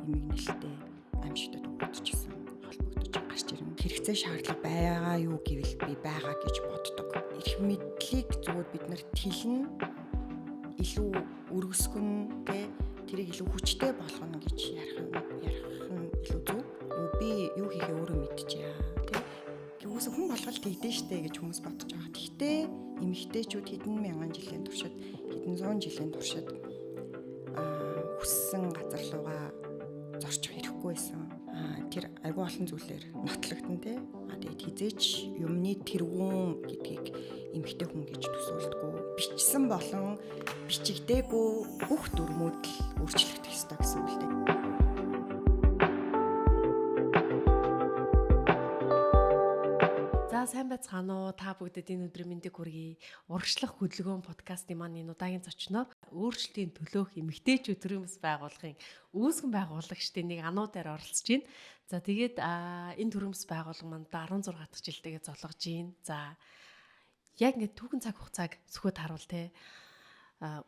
эмгэнэлтэй аимшигтад өгдчихсэн холбогдож гарч ирнэ. Хэрэгцээ шаардлага байгаа юу гэвэл би байгаа гэж боддог. Эрх мэдлийг зүгээр бид нарт хэлнэ, илүү өргөсгөн тэрийг илүү хүчтэй болгоно гэж ярих нь илүү зөв. Би юу хийхээ өөрөө мэдчихэе тий. Юусе хүн болгол тэгдэж штэ гэж хүмүүс бодож байгаа. Гэхдээ эмэгтэйчүүд хэдэн мянган жилийн туршид, хэдэн зуун жилийн туршид хүссэн газар руугаа зорчих хэрэггүй байсан. Тэр айгүй олон зүйлээр нотлогдсон тий. Тэгээд хизээч юмны тэргүүн гэдгийг эмэгтэй хүн гэж төсөөлдөггүй. Бичсэн болон бичигдээгүй бүх дүрмүүд л өөрчлөгдөх ёстой гэсэн үг л дээ. Сайн байцгаана уу? Та бүгдэд энэ өдрийн мэндийг хүргэе. Урагшлах хөдөлгөөн подкастын маань энэ удаагийн зочноо өөрчлөлтийн төлөөх эмэгтэйчүүд төрийн бас байгууллагын үүсгэн байгуулагчдын нэг ануудаар оролцож байна. За тэгээд энэ төрийн бас байгууллага маань 16 дахь жилтэйгээ золгож байна. За яг ингэ түүхэн цаг хугацааг зөвхөд харуул те.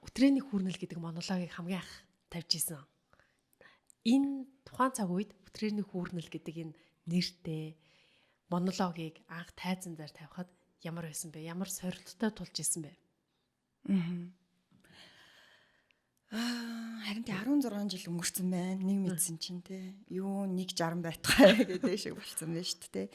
Өтрээний хүүрнэл гэдэг монологийг хамгийн анх тавьж исэн. Энэ тухайн цаг үед өтрээний хүүрнэл гэдэг энэ нэртэй монологийг анх тайзан дээр тавихад ямар байсан бэ? Ямар сорилттой тулж исэн бэ? Харин 16 жил өнгөрцөн байна. Нэг мэдсэн чинь те. Юу 160 байтгай гэдэг шиг болцсон байна шүү дээ.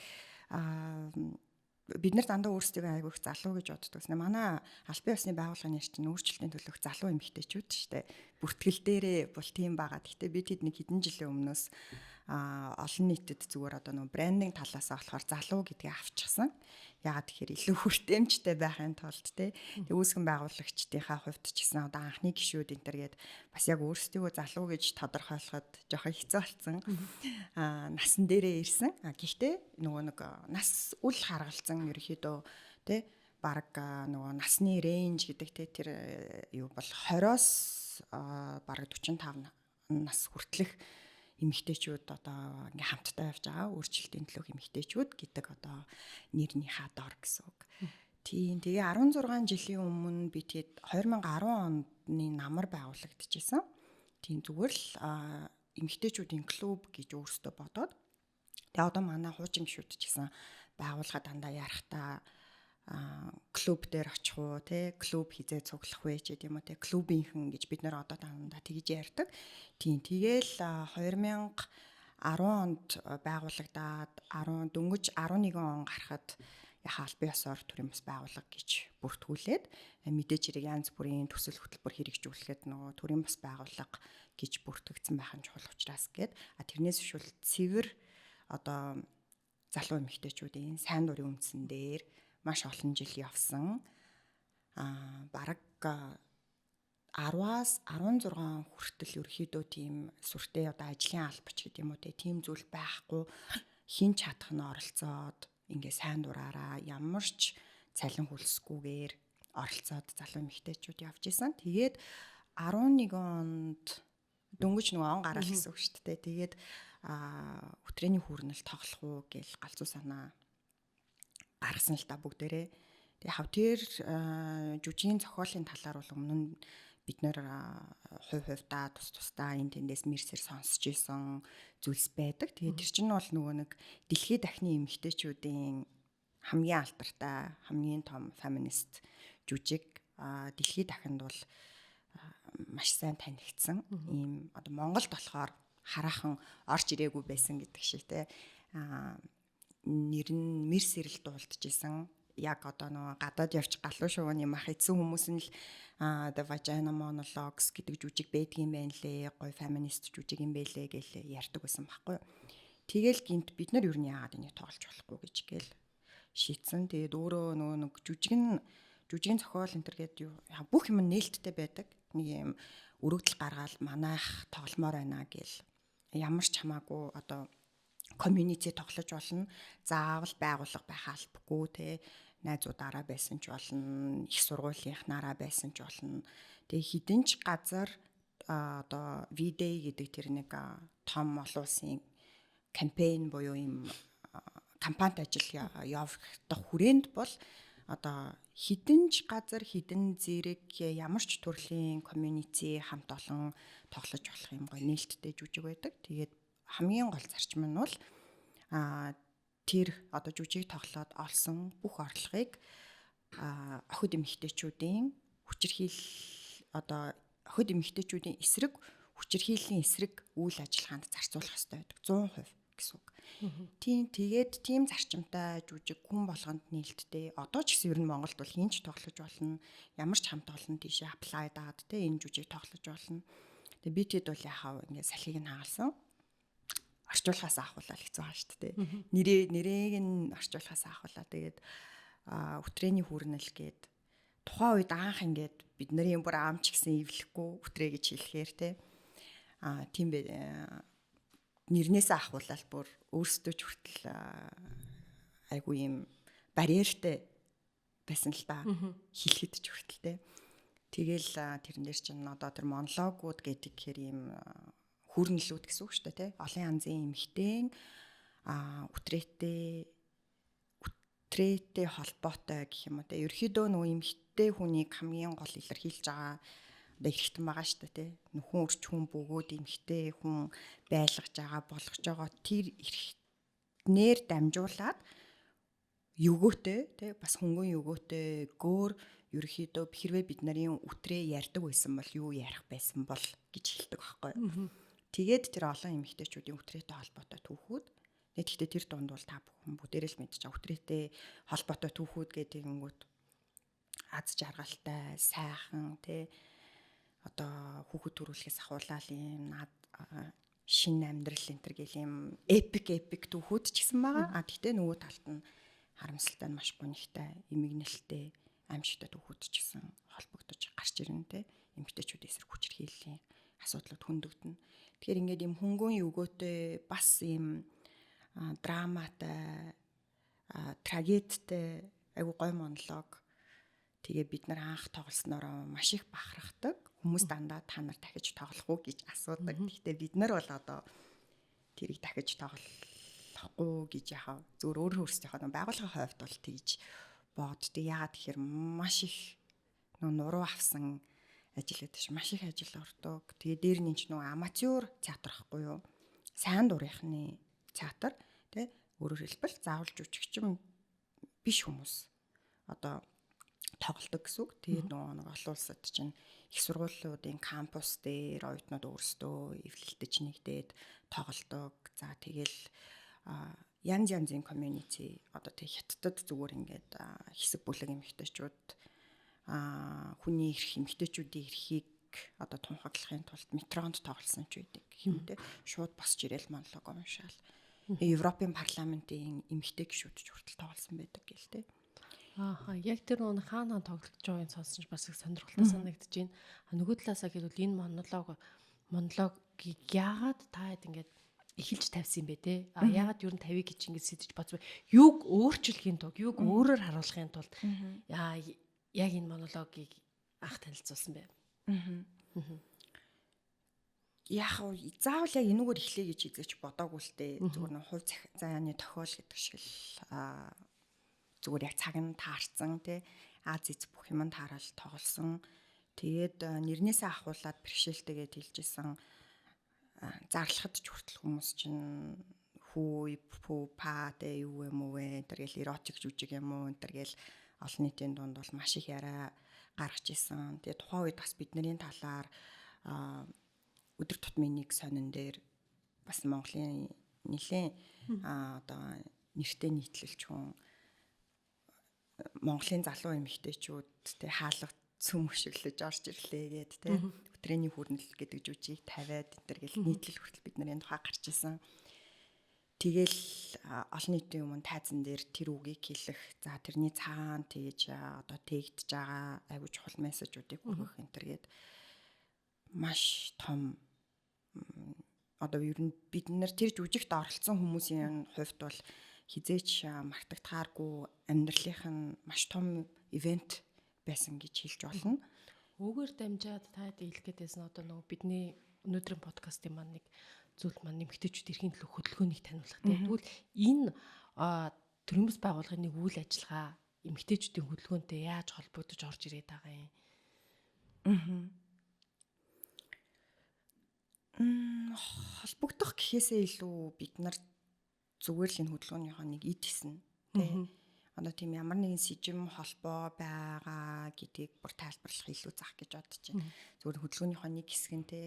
Бид нар дандаа өөрсдөө айгүйх залуу гэж боддог гэсэн. Манай албан ёсны байгууллагын нэр чинь өөрчлөлтийн төлөөх залуу эмэгтэйчүүд шүү дээ. Бүртгэл дээрээ бол тийм байгаа. Гэхдээ бид хэд нэг хэдэн жилийн өмнөөс олон нийтэд зүгээр одоо нөгөө брендинг талаасаа болохоор залуу гэдгийг авчихсан. Ягаад тэгэхээр илүү хүртээмжтэй байхын тулд те үүсгэн байгуулагчдынхаа хувьд ч гэсэн одоо анхны гишүүд энтергээд бас яг өөрсдөө залуу гэж тодорхойлоход жоохон хэцүү болсон. Насан дээрээ ирсэн. Гэхдээ нөгөө нэг нас үл харгалзан ерөөхдөө те баг нөгөө насны рейнж гэдэг те тэр юу бол 20-оос баг 45 нас хүртэлх эмэгтэйчүүд одоо ингээм хамтдаа явж байгаа өөрчлөлтийн төлөөх эмэгтэйчүүд гэдэг одоо нэрнийхээ дор гэсэн үг. Тийм. Тэгээ 16 жилийн өмнө би тэгээд 2010 оны намар байгуулагдчихсан. Тийм зүгээр л эмэгтэйчүүдийн клуб гэж өөрсдөө бодоод тэгээ одоо манай хуучин гишүүд ч гэсэн байгууллага дандаа ярахтаа клуб дээр очих уу те клуб хизээ цуглах вэ ч гэдэм үү те клубийнхэн гэж бид нэр одоо дандаа тэгж ярьдаг. Тийм тэгээл 2010 онд байгуулагдаад 11 он гарахад яхаа албан ёсоор төрийн бас байгууллага гэж бүртгүүлээд мэдээж хэрэг янз бүрийн төсөл хөтөлбөр хэрэгжүүлэхэд нөгөө төрийн бас байгууллага гэж бүртгэгдсэн байх нь чухал учраас гээд тэрнээс шүүл цэвэр одоо залуу эмэгтэйчүүдийн сайн дурын үндсэн дээр маш олон жил явсан. Бараг 10-аас 16 хүртэл ерөөхдөө тийм сүртэй одоо ажлын албач гэдэг юм уу тийм зүйл байхгүй хин чадах нь оролцоод ингээ сайн дураараа ямар ч цалин хөлсгүйгээр оролцоод залуу эмэгтэйчүүд явж исэн. Тэгээд 11 онд дөнгөж нөгөө он гараад гэсэн үг шүү дээ. Тэгээд өтрээний хүүрнэл тоглох уу гэж галзуу санаа гаргасан л та бүгдээрээ. Тэгээ хавтэр жүжигийн зохиолын талаар бол өмнө нь бид нэр хувьдаа тусдаа энэ тэндээс мэрсэр сонсч исэн зүйлс байдаг. Тэгээ тэр чинь бол нөгөө нэг дэлхийн дахны эмэгтэйчүүдийн хамгийн алдартай, хамгийн том феминист жүжиг дэлхийн дахинд бол маш сайн танигдсан. Ийм одоо Монголд болохоор хараахан орж ирээгүй байсан гэдэг шиг те нэр нь мэрсэрэл дуулдажсэн. Яг одоо нөгөө гадаад явж галуу шувууны мах идсэн хүмүүс нь л The Vagina Monologues гэдэг жүжиг байдгийн байна лээ. Гой феминист жүжиг юм байлээ гэж ярьдаг байсан байхгүй юу. Тэгэл гинт бид нар юу яагаад энийг тоглож болохгүй гэж гээл шийдсэн. Тэгээд өөрөө нөгөө нэг жүжигийн зохиол энэ төр гэдэг юу бүх юм нээлттэй байдаг. Нэг юм өргөдөл гаргаал манайх тогломоор байна гээл ямар ч хамаагүй одоо community тоглож болно. Заавал байгууллага байх албагүй те найзуудаараа байсан ч болно, их сургуулийнхнаараа байсан ч болно. Тэгээ хідэн ч газар одоо V-Day гэдэг тэр нэг том олон улсын кампайн буюу юм кампанит ажил явагдах хүрээнд бол одоо хідэн ч газар хідэн зэрэг ямар ч төрлийн community хамт олон тоглож болох юм гоё нээлттэй жүжиг байдаг. Тэгээд хамгийн гол зарчим нь бол тэр одоо жүжиг тоглоод олсон бүх орлогыг охид эмэгтэйчүүдийн хүчирхийл одоо охид эмэгтэйчүүдийн эсрэг хүчирхийллийн эсрэг үйл ажиллагаанд зарцуулах хэрэгтэй байдаг 100% гэсэн үг. Тэгээд тийм зарчимтай жүжиг хүн болгонд нээлттэй. Одоо ч гэсэн ер нь Монголд бол хинч тоглож болно. Ямар ч хамт олон тийшээ apply даад те энэ жүжиг тоглож болно. Тэгээд би тэд бол яхаа ингээд салхийг нь хагалсан. Орчуулгаас авахулаа л хэцүү байгаа шүү дээ. Нэрийг нь орчуулгаас авахулаа. Тэгээд өтрээний хүрнэл гээд тухайн үед анх ингээд бид нарын бүр аамч гэсэн ивлэхгүй өтрээ гэж хэлэхээр те тийм бэ нэрнээсээ ахуулаад бүр өөрсдөө ч хүртэл айгүй юм барьертэй байсан л да хэлэхэд ч хүртэл те тэгэл тэрэн дээр чинь одоо тэр монологууд гэдэг гэхээр юм хүрнэлүүд гэсэн үг шүү дээ те олон янзын эмхтэн үтрээтэй холбоотой гэх юм уу те ерөөхдөө нөгөө эмхтэй хүнийг хамгийн гол илэрхийлж байгаа одоо эргэтэн байгаа шүү дээ те нөхөн өрч хүн бөгөөд эмхтэй хүн байлгаж байгаа болгож байгаа тэр эргэтнээр дамжуулаад өгөөтэй те бас хөнгөн өгөөтэй гөр ерөөхдөө хэрвээ бид нарын үтрээ ярьдаг байсан бол юу ярих байсан бол гэж хэлдэг байхгүй. Тэгээд тэр олон эмэгтэйчүүдийн үтрээтэй холбоотой түүхүүд тэгэхдээ тэр дунд бол та бүхэн бүгдээрээ л мэдчихэж байгаа үтрээтэй холбоотой түүхүүд гэдэг ингэнгүүт аз жаргалтай сайхан те одоо хүүхэд төрүүлэхээс ахуулаад юм шинэ амьдрал энтер гэл юм эпик түүхүүд ч гэсэн байгаа. Гэхдээ нөгөө талд нь харамсалтай нь маш гонигтай, эмгэнэлтэй, аимшигтай түүхүүд ч гэсэн холбогдож гарч ирнэ те. Эмэгтэйчүүд эсрэг хүчирхийллийн асуудлууд хөндөгдөнө. Тэгэхээр ингээд юм хөнгөн өгөөтэй бас юм драматай, трагедитэй айгу гой монолог. Тэгээ бид нар анх тоглоснороо маш их бахархдаг. Хүмүүс дандаа та нар дахиж тоглох уу гэж асуудаг. Гэхдээ бид нар бол одоо тэрийг дахиж тоглохгүй гэж яхаа зөвөр өөр өөрсдийнхөө байгууллагын хувьд бол тэгж боддог. Яагаад тэгэхээр маш их нуруу авсан ажил гэдэг чинь маш их ажил ордог. Тэгээ дээр нь ч нөгөө аматер театр ахгүй юу? Сайн дурынхны театр тий өөрөөр хэлбэл заавал жүжигчин биш хүмүүс одоо тоглодог гэсэн үг. Тэгээд нөгөө нэг олон улсад чинь их сургуулиудын кампус дээр оюутнууд өөрсдөө эвлэлдэж нэгдээд тоглодог. За тэгэл янзын community одоо тэг хятадд зүгээр ингээд хэсэг бүлэг эмэгтэйчүүд хүний эрх эмэгтэйчүүдийн эрхийг одоо тунхаглахын тулд метронд тоглосон ч үйдэг гэх юм те шууд босч ирээл монолог уншаал. Европын парламентын эмэгтэй гишүүд ч хүртэл тоглосон байдаг гэл те. Яг тэр нэг хаана тоглож байгааг сонсож бас их сонирхолтой санагдаж байна. Нөгөө талаасаа гэвэл энэ монологийг яагаад та хэд ингэж эхэлж тавьсан юм бэ те? Яагаад юу н тавийг гэж ингэж сэдэж бодсон бэ? Юуг өөрчлөхийн тулд, юуг өөрөөр харуулахын тулд яг энэ монологийг анх танилцуулсан бэ? Яг заавал яг энэгээр эхлэе гэж эзэж бодоогүй л дээ. Зүгээр нэг хувь заяаны тохиол гэдэг шиг л зүгээр яг цаг нь таарсан тий Аз эз бүх юм таарал тоглосон. Тэгээд нэрнээсээ ахуулаад бэрхшээлтэйгээ хэлжсэн зарлахад ч хүртэл хүмүүс чинь хүү па тэ юу юм уу вэ тэргээл эротик жүжиг юм уу тэргээл олон нийтийн дунд бол маш их яриа гаргаж исэн. Тэгээд тухайн үед бас бидний талаар өдөр тутмын нэг сонин дээр бас Монголын нэлээд одоо нэртэй нийтлэлч хүн Монголын залуу эмэгтэйчүүд тэ хаалга цөм хөшөглөж орж ирлээ гээд тэ өтрээний хүрнэл гэдэг жүжиг тавиад энэ гэл нийтлэл хүртэл бид нарын тухай гарч исэн. Тэгэл олон нийтийн өмнө тайзан дээр тэр үгийг хэлэх, за тэрний цаана тэгж одоо тэгдэж байгаа аюул чухал мессежүүдийг хүргэх энэ төргээд маш том одоо ер нь бид нар тэр жүжигт оролцсон хүмүүсийн хувьд бол хизээч мартагдахааргүй амьдралынх нь маш том ивент байсан гэж хэлж болно. Үүгээр дамжаад та хэлэх гээдсэн одоо нөгөө бидний өнөөдрийн подкастын маань нэг зүйл маань нэмэгтэйчүүд эрхийн төлөө хөдөлгөөнийг таниулах тийм. Тэгвэл энэ төрөмс байгууллагын нэг үйл ажиллагаа эмэгтэйчүүдийн хөдөлгөөнтэй яаж холбогдож орж ирээд байгаа юм? Холбогдох гэхээсээ илүү бид нар зүгээр л энэ хөдөлгөөнийхөө нэг эд хийсэн тий. Одоо тийм ямар нэгэн сэжим холбоо байгаа гэдгийг бүр тайлбарлах илүү зах гэж бодож байна. Зүгээр хөдөлгөөнийхөө нэг хэсэг нь тий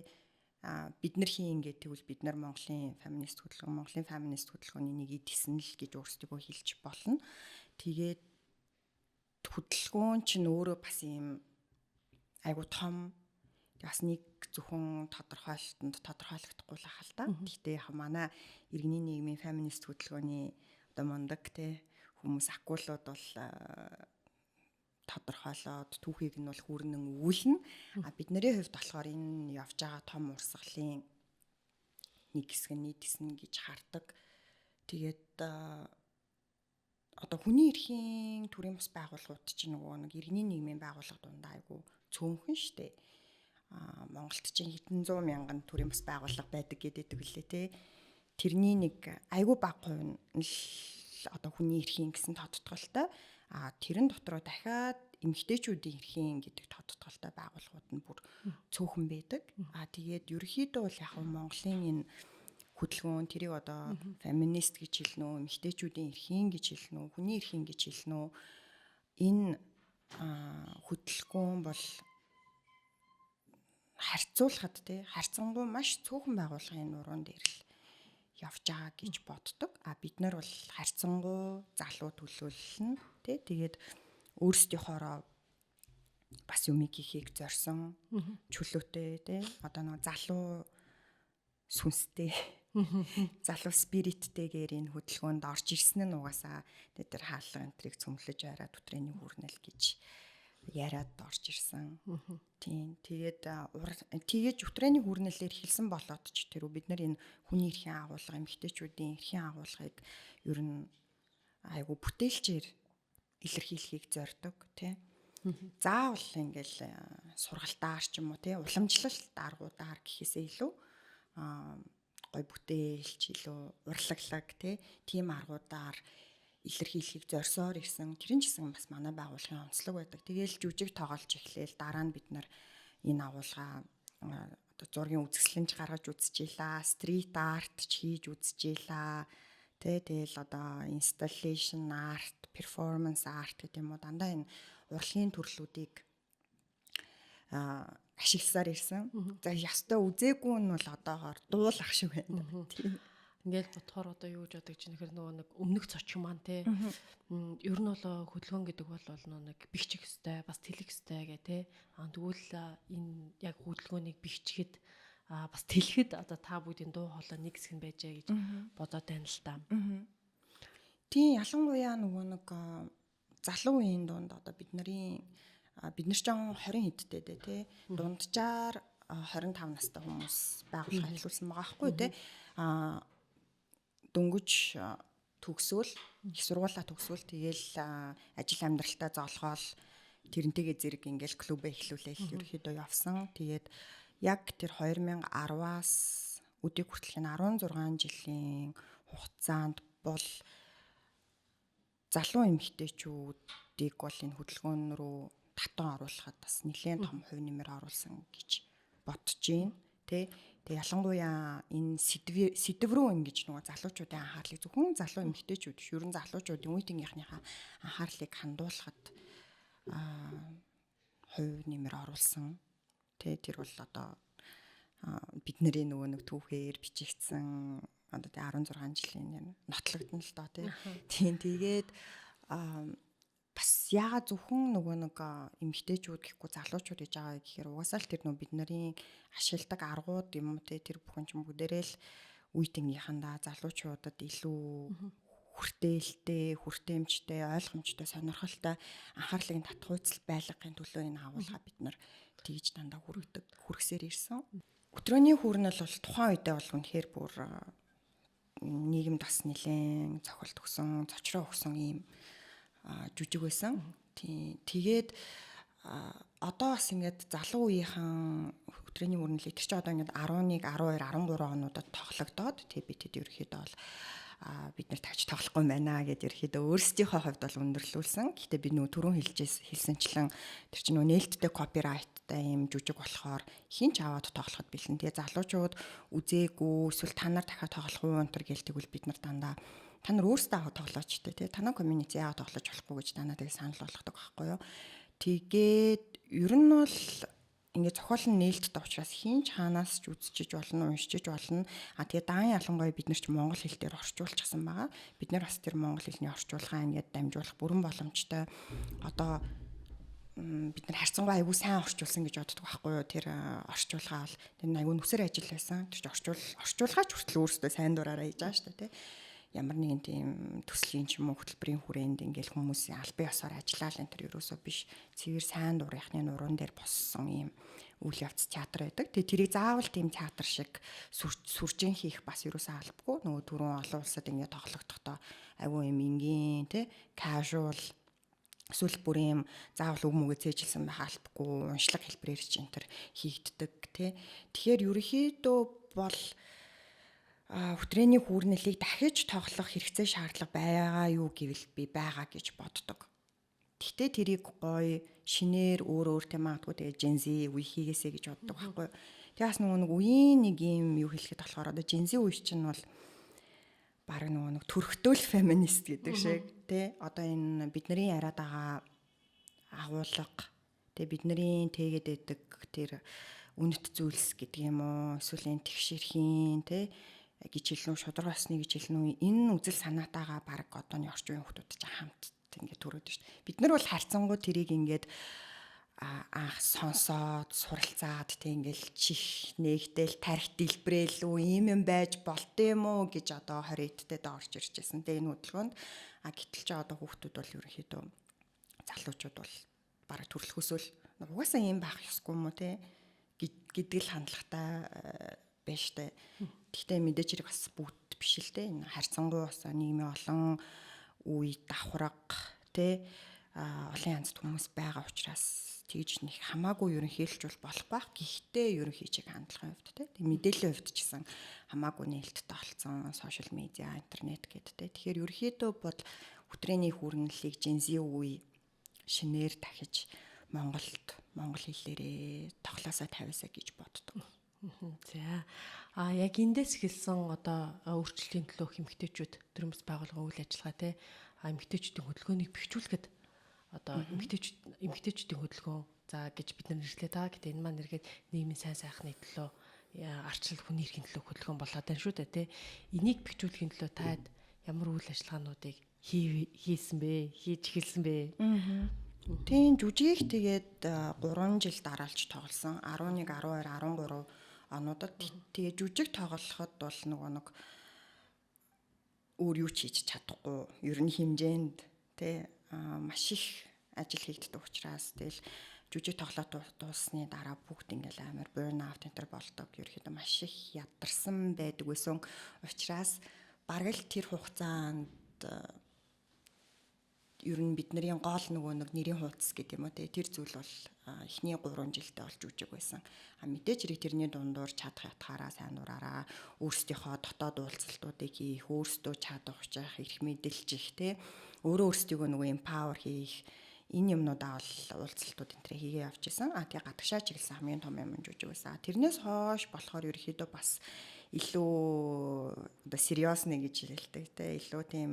бид нар хийн ингээд тэгвэл бид нар Монголын феминист хөдөлгөөний нэг эд хийсэн л гэж өөрсдөө хэлж болно. Тэгээд хөдөлгөөн чинь өөрөө бас юм айгу том бас нэг зөвхөн тодорхойлогдохгүй л ахал та. Гэхдээ яг манай иргэний нийгмийн феминист хөдөлгөөний одоо мундаг те хүмүүс акулууд бол тодорхойлоод түүхийг нь бол хүрнэн өгүүлнэ. Бидний хувьд болохоор энэ явж байгаа том урсгалын нэг хэсэг нь нийтсэн гэж хардаг. Тэгээд одоо хүний эрхийн төрийн бас байгууллагууд чинь нөгөө нэг иргэний нийгмийн байгууллага дундаа айгу цөөнхөн штэ. Монголд чинь хэдэн зуун мянган төрийн бас байгууллага байдаг гэдэг лээ те. Тэрний нэг айгу бага хувь нь л одоо хүний эрхийн гэсэн тодтголтой. Тэрэн дотроо дахиад эмэгтэйчүүдийн эрхийн гэдэг тодтголтой байгууллагууд нь бүр цөөхөн байдаг. Тэгээд ерөнхийдөө бол яг Монголын энэ хөдөлгөөн тэрийг одоо феминист гэж хэлнэ үү, эмэгтэйчүүдийн эрхийн гэж хэлнэ үү, хүний эрхийн гэж хэлнэ үү. Энэ хөдөлгөөн бол харьцуулахад тий харьцангуй маш цөөхөн байгууллагын нуруунд дээр л явж байгаа гэж боддог. Бид нар бол харьцангуй залуу төлөөлөл нь тий тэгээд өөрсдийнхоороо бас юм хийхийг зорьсон чөлөөтэй тий одоо нэг залуу сүнстэй залуу спириттэйгээр энэ хөдөлгөөнд орж ирсэн нь угаасаа тэр хаалга энтрийг цөмлөж арай дотрийн хүрнэл гэж яриад орж ирсэн. Тийм. Тэгээд дотрийн хүрнэлээр хэлсэн болоод ч тэр бид нар энэ хүний эрхийн агуулга, эмэгтэйчүүдийн эрхийн агуулгыг ер нь айгу бүтээлчээр илэрхийлэхийг зорддог тий. Заавал ингээл сургалтаар ч юм уу тий уламжлалт аргуудаар гэхээсээ илүү гой бүтээлч илүү урлаглаг тийм аргуудаар илэрхийлэхийг зорьсоор ирсэн. Тэр нь ч гэсэн бас манай байгууллагын онцлог байдаг. Тэгээл жүжиг тоглож эхлээл дараа нь бид нар энэ агуулгаа одоо зургийн үзэсгэлэнж гаргаж үзчихлээ, стрит арт ч хийж үзчихлээ. Тэгэл одоо installation art, performance art гэдэг юм уу дандаа энэ урлагийн төрлүүдийг ашигласаар ирсэн. За ястаа үзээгүй нь бол одоогоор дуулах шиг байна. Тийм. Ингээд бодохоор одоо юу гэж бодож чинь гэхээр нөгөө нэг өмнөх зочин маань те ер нь бол хөдөлгөөн гэдэг бол нэг бихчих хөстэй бас тэлэх хөстэй гэ те тэгвэл энэ яг хөдөлгөөнийг бихчихэд бас тэлэхэд одоо та бүдийн дуу хоолой нэг хэсэг нь байжээ гэж бодоод байна л та. Тийм ялангуяа нөгөө нэг залуу үеийн дунд одоо бид нар ч 20 хэдтэй дээ те дунджаар 25 настай хүмүүс байгуулга хэлүүлсэн байгаа байхгүй те дөнгөж төгсөөл их сургуулаа төгсөөл тэгээл ажил амьдралтаа зоолгоол тэрнтэйгээ зэрэг ингээл клубээ эхлүүлээл ерөөхдөө явсан. Тэгээд яг тэр 2010-аас өдийг хүртэл 16 жилийн хугацаанд бол залуу эмэгтэйчүүдийг бол энэ хөдөлгөөн рүү татан оруулахад бас нэлээд том хувь нэмэр оруулсан гэж бодож байна. Тэгээ ялангуяа энэ сэдв рүү ингэж нөгөө залуучуудын анхаарлыг зөвхөн залуу эмэгтэйчүүд биш ерөн залуучуудын үе тэнгийнхнийхээ анхаарлыг хандуулахад хувь нэмэр оруулсан. Тэр бол одоо бидний нөгөө нэг түүхээр бичигдсэн одоо 16 жилийн нотлогдно л доо тийм тэгээд бас яагаад зөвхөн нөгөө нэг эмэгтэйчүүд гэхгүй залуучууд гэж байгаа гэхээр угаасаа л тэр нөгөө бид нарын ашигладаг аргууд юм уу тэр бүхэн ч бүгдээрээ л үе тэнгийнхандаа залуучуудад илүү хүртээмжтэй, ойлгомжтой, сонирхолтой анхаарлыг татах үйцэл байлгахын төлөө энэ агуулга бид нар тэгж дандаа хүргэсээр ирсэн. Өдрөөний хүрнэл бол тухайн үедээ бол үнэхээр бүр нийгэмд бас нэлээд цохилт өгсөн, цочроо өгсөн ийм жүжиг байсан. Тэгээд одоо бас ингээд залуу үеийнхэн өдрөөний хүрнэлийг тэр чинь одоо ингээд 11, 12, 13 онуудад тоглогдоод би тэд ерөөхдөө бол бид нар тавьж тоглохгүй байна гэдээ ерөөхдөө өөрсдийнхөө хувьд бол өндөрлүүлсэн. Гэхдээ би нөгөө түрүүн хэлсэнчлэн тэр чинь нөгөө нээлттэй копирайттай юм жүжиг болохоор хинч аваад тоглоход бэлэн. Тэгээ залуучууд үзээгүй эсвэл та нар дахиад тоглох уу өнтер гэлтэгвэл бид нар дандаа та нар өөрсдөө аваад тоглооч тэ танай community аваад тоглож болохгүй гэж танаа тэгээ санал болгодог байхгүй юу. Тэгээд ер нь бол ингээд зохиол нь нээлттэй учраас хинч хаанаас ч үзчихэж болно, уншиж болно. Тэгээ даан ялангуяа бид нар ч монгол хэл дээр орчуулчихсан байгаа. Бид нар бас тэр монгол хэлний орчуулгаа ингээд дамжуулах бүрэн боломжтой. Одоо бид нар харьцангуй аягүй сайн орчуулсан гэж боддог байхгүй юу? Тэр орчуулга бол тэр аягүй нүсэр ажил байсан. Тэр орчуулгаач хүртэл өөрөөсөө сайн дураараа хийж байгаа шүү дээ, тий. Ямар нэгэн тийм төслийн ч юм уу хөтөлбөрийн хүрээнд ингээл хүмүүсийн албан ёсоор ажиллаад энэ төр ерөөсөө биш цэвэр сайн дурынхны нуруунд дээр боссон юм үйл явц театр байдаг. Тэгээ тэрийг заавал тийм театр шиг сүржин хийх бас ерөөсөө албагүй. Нөгөө түрүүн олон улсад ингээд тоглогдохдоо аягүй юм энгийн тий casual эсвэл бүр юм заавал үг мүгэ цээжилсэн байх албагүй. Уншлаг хэлбэрээр ч энэ төр хийгддэг тий. Тэгэхээр ерөнхийдөө бол хөтрээний хүүрнэлийг дахиж тоглох хэрэгцээ шаардлага байгаа юу гэвэл би байгаа гэж боддог. Гэхдээ тэрийг гоё шинээр өөр тийм магадгүй тэгээ Gen Z үе хийгээсэ гэж боддог байхгүй. Тэгээ бас нөгөө нэг үеийн нэг юм юу хэлэхэд болохоор одоо Gen Z үе чинь бол баг нөгөө нэг төрхтөөл феминист гэдэг шиг тий одоо энэ бидний яриад байгаа агуулга тэгээ бидний тэгээд байдаг тэр үнэт зүйлс гэдэг юм уу эсвэл энэ тэгшэрхийн тий гэж хэлнэ шудраг басны гэж хэлнэ энэ үзэл санаатайгаа баг одооний орчин үеийн хүмүүс ч хамт ингээд төрөөд шүү дээ. Бид нар бол харьцангуй тэрийг ингээд анх сонсоод суралцаад тэг ингээл чих нэгтэл тарих дэлбрээл үү ийм юм байж болд юм уу гэж одоо 20-д орж ирж байсан. Тэг энэ хөдөлгөөнд гэтэл ч одоо хүүхдүүд бол ерөнхийдөө залуучууд бол баг төрөлхөөсөл угаасаа ийм байх ёсгүй юм уу те гэдэг л хандлагатай байна штэ. Гэхдээ мэдээж хэрэг бас бүгд биш л те. Энэ харьцангуй бас нийгмийн олон үе давхраг те олон янзд хүмүүс байгаа учраас тэгж нэг хамаагүй ерөнхийлж болох байх. Гэхдээ ерөнхийчиг хандлагын хувьд те мэдээллийн хувьд ч гэсэн хамаагүй нээлттэй болсон сошиал медиа, интернет гэдэг те. Тэгэхээр ерөнхийдөө бол хөтрээний хүүрнэлийг Gen Z үе шинээр дахиж монгол хэллээрээ тоглоосоо тавиасаа гэж боддог. За яг эндээс эхэлсэн одоо өөрчлөлтийн төлөө эмэгтэйчүүд төрөмс байгууллагын үйл ажиллагаа те эмэгтэйчүүдийн хөдөлгөөнийг бэхжүүлэхэд одоо эмэгтэйчүүдийн хөдөлгөөн за гэж бид нар нэрлэдэг та гэдэг энэ маань нэргээд нийгмийн сайн сайхны төлөө арчлал хүний эрхийн төлөө хөдөлгөөн болоод байна шүү дээ те энийг бэхжүүлэхийн төлөө таад ямар үйл ажиллагаануудыг хийсэн бэ хийж эхэлсэн бэ. Тийм жүжиг тэгээд 3 жил дараалж тоглосон 11 12 13 онуудад тэгээ жүжиг тоглоход бол нэг өөр юу ч хийж чадахгүй ер нь хэмжээнд тэ маш их ажил хийгддэг учраас тэгэл жүжиг тоглоод дууссаны дараа бүгд ингээл амар burn out энэ төр болдог ерөөхдөө маш их ядарсан байдаг байсан учраас бараг л тэр хугацаанд ер нь бидний гол нөгөө нэг нэрийн хуудас гэдэг юм уу те тэр зүйл бол эхний 3 жилдээ болж үжиг байсан. Мэдээж хэрэг тэрний дундуур чадах ятгаараа сайн дураараа өөрсдийнхөө дотоод уулзалтуудыг хийх, өөрсдөө чадах учрах эрх мэдэлж их те өөрөө өөрсдийгөө нөгөө empower хийх энэ юмнуудаа бол уулзалтууд энэ төр хийгээ явж исэн. Тэгээ гадагшаа чиглэсэн хамгийн том юм жүжиг байсан. Тэрнээс хойш болохоор ерөөхдөө бас илүү одоо serious нэг гэж хэлдэг те илүү тийм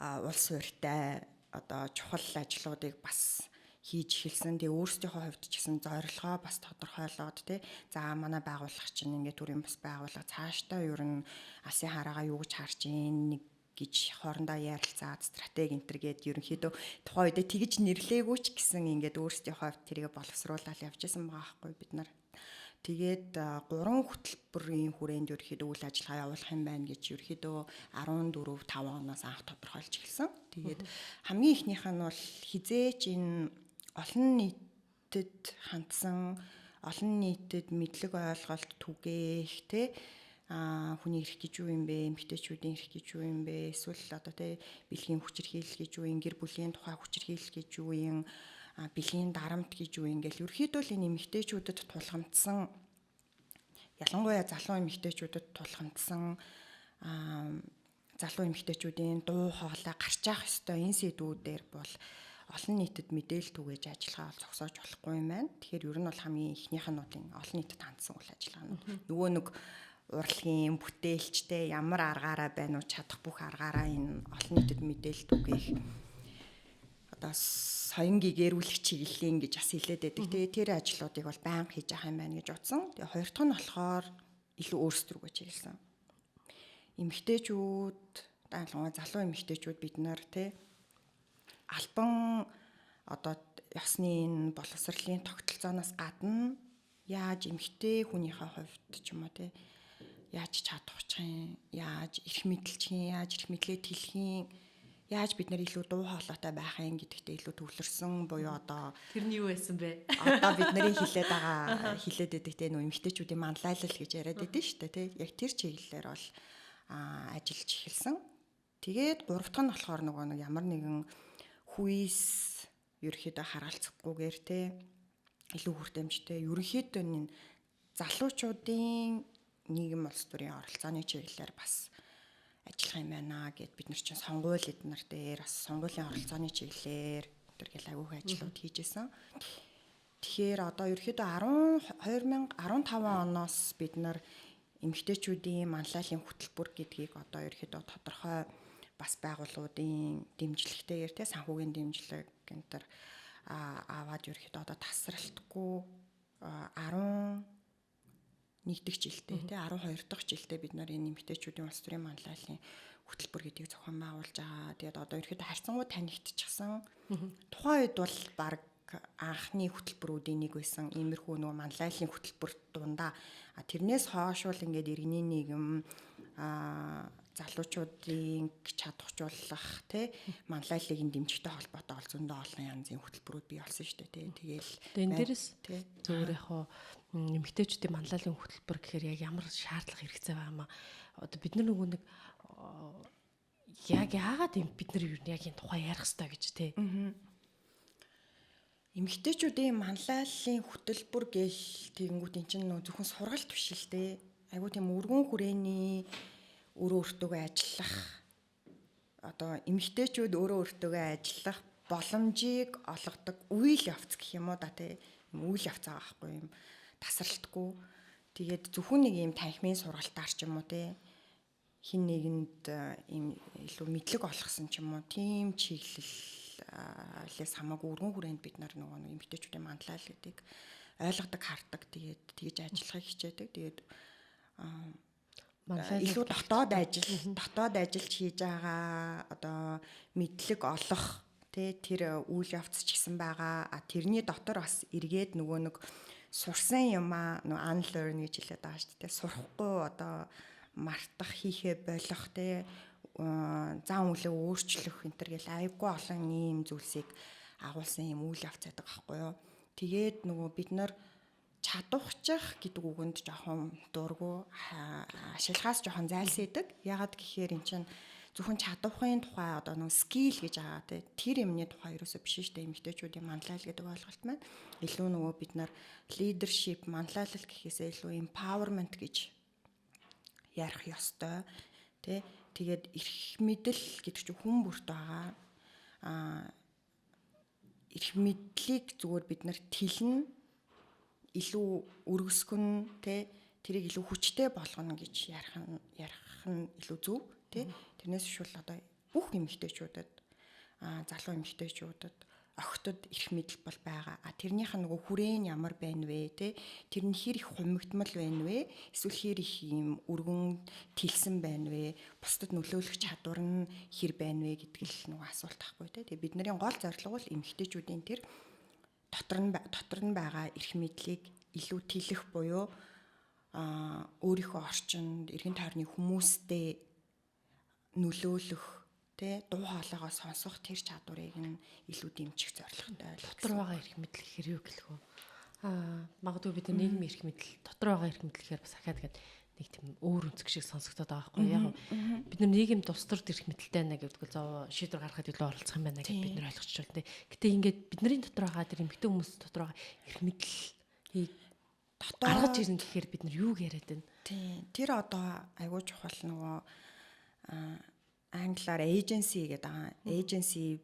улс хууртай одоо чухал ажлуудыг бас хийж эхэлсэн. Тэгээ өөрсдийнхөө хувьд ч гэсэн зорилгоо бас тодорхойлоод тий. За манай байгууллага чинь ингээд төрийн бас байгууллага цаашдаа ер нь алсын хараагаа юу гэж харж ийн гэж хоорондоо ярилцаад стратеги энтергээд ерөнхийдөө тухайн үедээ тэгж нэрлэегүй ч гэсэн ингээд өөрсдийнхөө хувьд тэрийг боловсруулаад явж исэн байгаа байхгүй бид нар. Тэгээд 3 хөтөлбөрийн хүрээнд ерөөхдөө үйл ажиллагаа явуулах юм байна гэж ерөөхдөө 14-5 оноос анх тодорхойлж эхэлсэн. Тэгээд хамгийн ихнийх нь бол хизээч энэ олон нийтэд хандсан, олон нийтэд мэдлэг ойлголт түгээх те хүний эрх гэж юу юм бэ, эмэгтэйчүүдийн эрх гэж юу юм бэ, эсвэл одоо те бэлгийн хүчирхийлэл гэж юу юм, гэр бүлийн тухай хүчирхийлэл гэж юу юм, бэлгийн дарамт гэж юу ингээл ерөөхдөө л энэ эмэгтэйчүүдэд тулгамдсан ялангуяа залуу эмэгтэйчүүдэд тулгамдсан залуу эмэгтэйчүүдийн дуу хоолой гарч явах ёстой энэ сэдвүүдээр бол олон нийтэд мэдээлэл түгээж ажиллагаа бол зогсоож болохгүй юм байна. Тэгэхээр ер нь бол хамгийн ихнийх нь олон нийтэд хандсан үйл ажиллагаанууд. Нөгөө нэг урлагийн бүтээлчтэй ямар аргаараа байна уу чадах бүх аргаараа энэ олон нийтэд мэдээлэл түгээх одоо соён гэгэрүүлэх чиглэлийн гэж бас хэлээд байдаг. Тэгээ тэр ажлуудыг бол байнга хийж явах юм байна гэж утсан. Тэгээ хоёр дахь нь болохоор илүү өөрсдөргөө чиглэсэн. Эмэгтэйчүүд, ялангуяа залуу эмэгтэйчүүд бид нар албан одоо ёсны энэ боловсролын тогтолцооноос гадна яаж эмэгтэй хүнийхээ хувьд ч юм уу яаж чадах юм, яаж эрх мэдэлчих юм, яаж эрх мэдлээ тэлэх юм, яаж бид нар илүү дуу хоолойтой байх юм гэдэгтээ илүү төвлөрсөн буюу одоо тэр нь юу байсан бэ? Одоо бид нарын хэлээд байдаг нөө эмэгтэйчүүдийн манлайлал гэж яриад байдаг шүү дээ яг тэр чиглэлээр бол ажиллаж эхэлсэн. Тэгээд гурав дахь нь болохоор нөгөө нэг ямар нэгэн хүйс ерөөхдөө харгалзахгүйгээр илүү хүртээмжтэй ерөнхийдөө энэ залуучуудын нийгэм улс төрийн оролцооны чиглэлээр бас ажиллах юм байна гэд бид нар чинь сонгуул эднэр дээр бас сонгуулийн оролцооны чиглэлээр тэр гэл агиух ажлууд хийжсэн. Тэгэхээр одоо ерөөхдөө 2015 оноос бид нар эмэгтэйчүүдийн манлайлалын хөтөлбөр гэдгийг одоо ерөөхдөө тодорхой бас байгууллагуудын дэмжлэгтэйгээр санхүүгийн дэмжлэг гэнтэр аваад ерөөхдөө одоо тасралтгүй 11 дэх жилдээ 12 дахь жилдээ бид нар энэ эмэгтэйчүүдийн улс төрийн манлайлалын хөтөлбөр гэдгийг зохион байгуулж байгаа. Тэгээд одоо ерөөхдөө харьцангуй танигдчихсан. Тухайн үед бол баг анхны хөтөлбөрүүдийн нэг байсан. Иймэрхүү нөгөө манлайлалын хөтөлбөр дундаа тэрнээс хойш бол ингээд иргэний нийгэм залуучуудын чадахжуулах манлайллыг дэмжихтэй холбоотой ол зөндөө олон янзын хөтөлбөрүүд бий болсон шүү дээ. Тэгээл энэ дээрээс зөвөр яг эмэгтэйчүүдийн манлайллын хөтөлбөр гэхээр яг ямар шаардлага хэрэгцээ байгаа юм аа. Одоо бид нар нөгөө нэг яг яагаад бид нар юу яг энэ тухай ярих хэрэгтэй гэж эмэгтэйчүүдийн манлайллын хөтөлбөр гэл тэгэнгүүт эн чинь нөө зөвхөн сургалт биш л дээ. Айгуу тийм өргөн хүрээний өөртөө ажиллах одоо эмэгтэйчүүд өөртөө ажиллах боломжийг олгодог үйл явц гэх юм уу үйл явц байгаа байхгүй юм тасралтгүй. Тэгээд зөвхөн нэг юм танхимын сургалтаар ч юм уу хин нэгэнд ийм илүү мэдлэг олгосон ч юм уу тийм чиглэлээс хамаагүй өргөн хүрээнд бид нар нөгөө эмэгтэйчүүдийн манлайлал гэдгийг ойлгодог, хардаг, тэгээд тэгж ажиллахыг хичээдэг. Тэгээд илүү дотоод ажиллаж хийж байгаа одоо мэдлэг олох тэр үйл явц ч гэсэн байгаа. Тэрний дотор бас эргээд нөгөө нэг сурсан юмаа нөгөө unlearn гэж хэлээд байгаа шүү дээ. Сурахгүй одоо мартах, хийхээ болох зан үйлээ өөрчлөх энэ төр гэл айгүй олон ийм зүйлсийг агуулсан юм үйл явц байдаг байхгүй юу. Тэгээд нөгөө бид нар чадвахчих гэдэг үгэнд жоохон дургу ашиглахаас жоохон зайлсхийдэг. Ягаад гэхээр эн чинь зөвхөн чадвахын тухай одоо нэг скил гэж байгаа тэр юмны тухай ерөөсөө биш шүү дээ. Эмэгтэйчүүдийн манлайлал гэдэг ойлголт маань илүү нөгөө бид нар leadership манлайлал гэхээсээ илүү empowerment гэж ярих ёстой. Тэгээд эрх мэдэл гэдэг чинь хүн бүрт байгаа. Эрх мэдлийг зүгээр бид нар тэлнэ илүү өргөсгөн тэрийг илүү хүчтэй болгоно гэж ярих нь илүү зөв тэрнээс шүүл одоо бүх эмэгтэйчүүдэд залуу эмэгтэйчүүдэд охтод эрх мэдэл бол байгаа. Тэрнийх нь нөгөө хүрээн ямар байна вэ тэр нь хэр их хумигдмал байна вэ эсвэл хэр их юм өргөн тэлсэн байна вэ бусдад нөлөөлөх чадвар нь хэр байна вэ гэдэг л нөгөө асуулт тахгүй тэгээ бидний гол зорилго бол эмэгтэйчүүдийн тэр дотор нь байгаа эрх мэдлийг илүү тэлэх буюу өөрийнхөө орчинд эргэн тойрны хүмүүстэй нөлөөлөх дуу хоолойгоо сонсох тэр чадварыг нь илүү дэмжих зорилготой дотор байгаа эрх мэдэл гэхээр юу гэлэх вэ? Магадгүй бид нийгмийн эрх мэдэл дотор байгаа эрх мэдэл гэхээр бас ахаад нэг тийм өөр өнцөг шиг сонсогдоод байгаа байхгүй яг бид нар нийгэм тус төр эрх мэдэлтэй байна гэдэг л шийдвэр гаргахад илүү оролцох юм байна гэж бид нар ойлгочих жоо. Гэтэ ингээд бидний дотор байгаа тэр эмэгтэй хүмүүс дотор байгаа эрх мэдлийг гаргаж ирнэ гэхээр бид нар юуг яриад байна? Тийм. Тэр одоо айгүй чухал нөгөө англиар agency гэдэг байгаа. Agency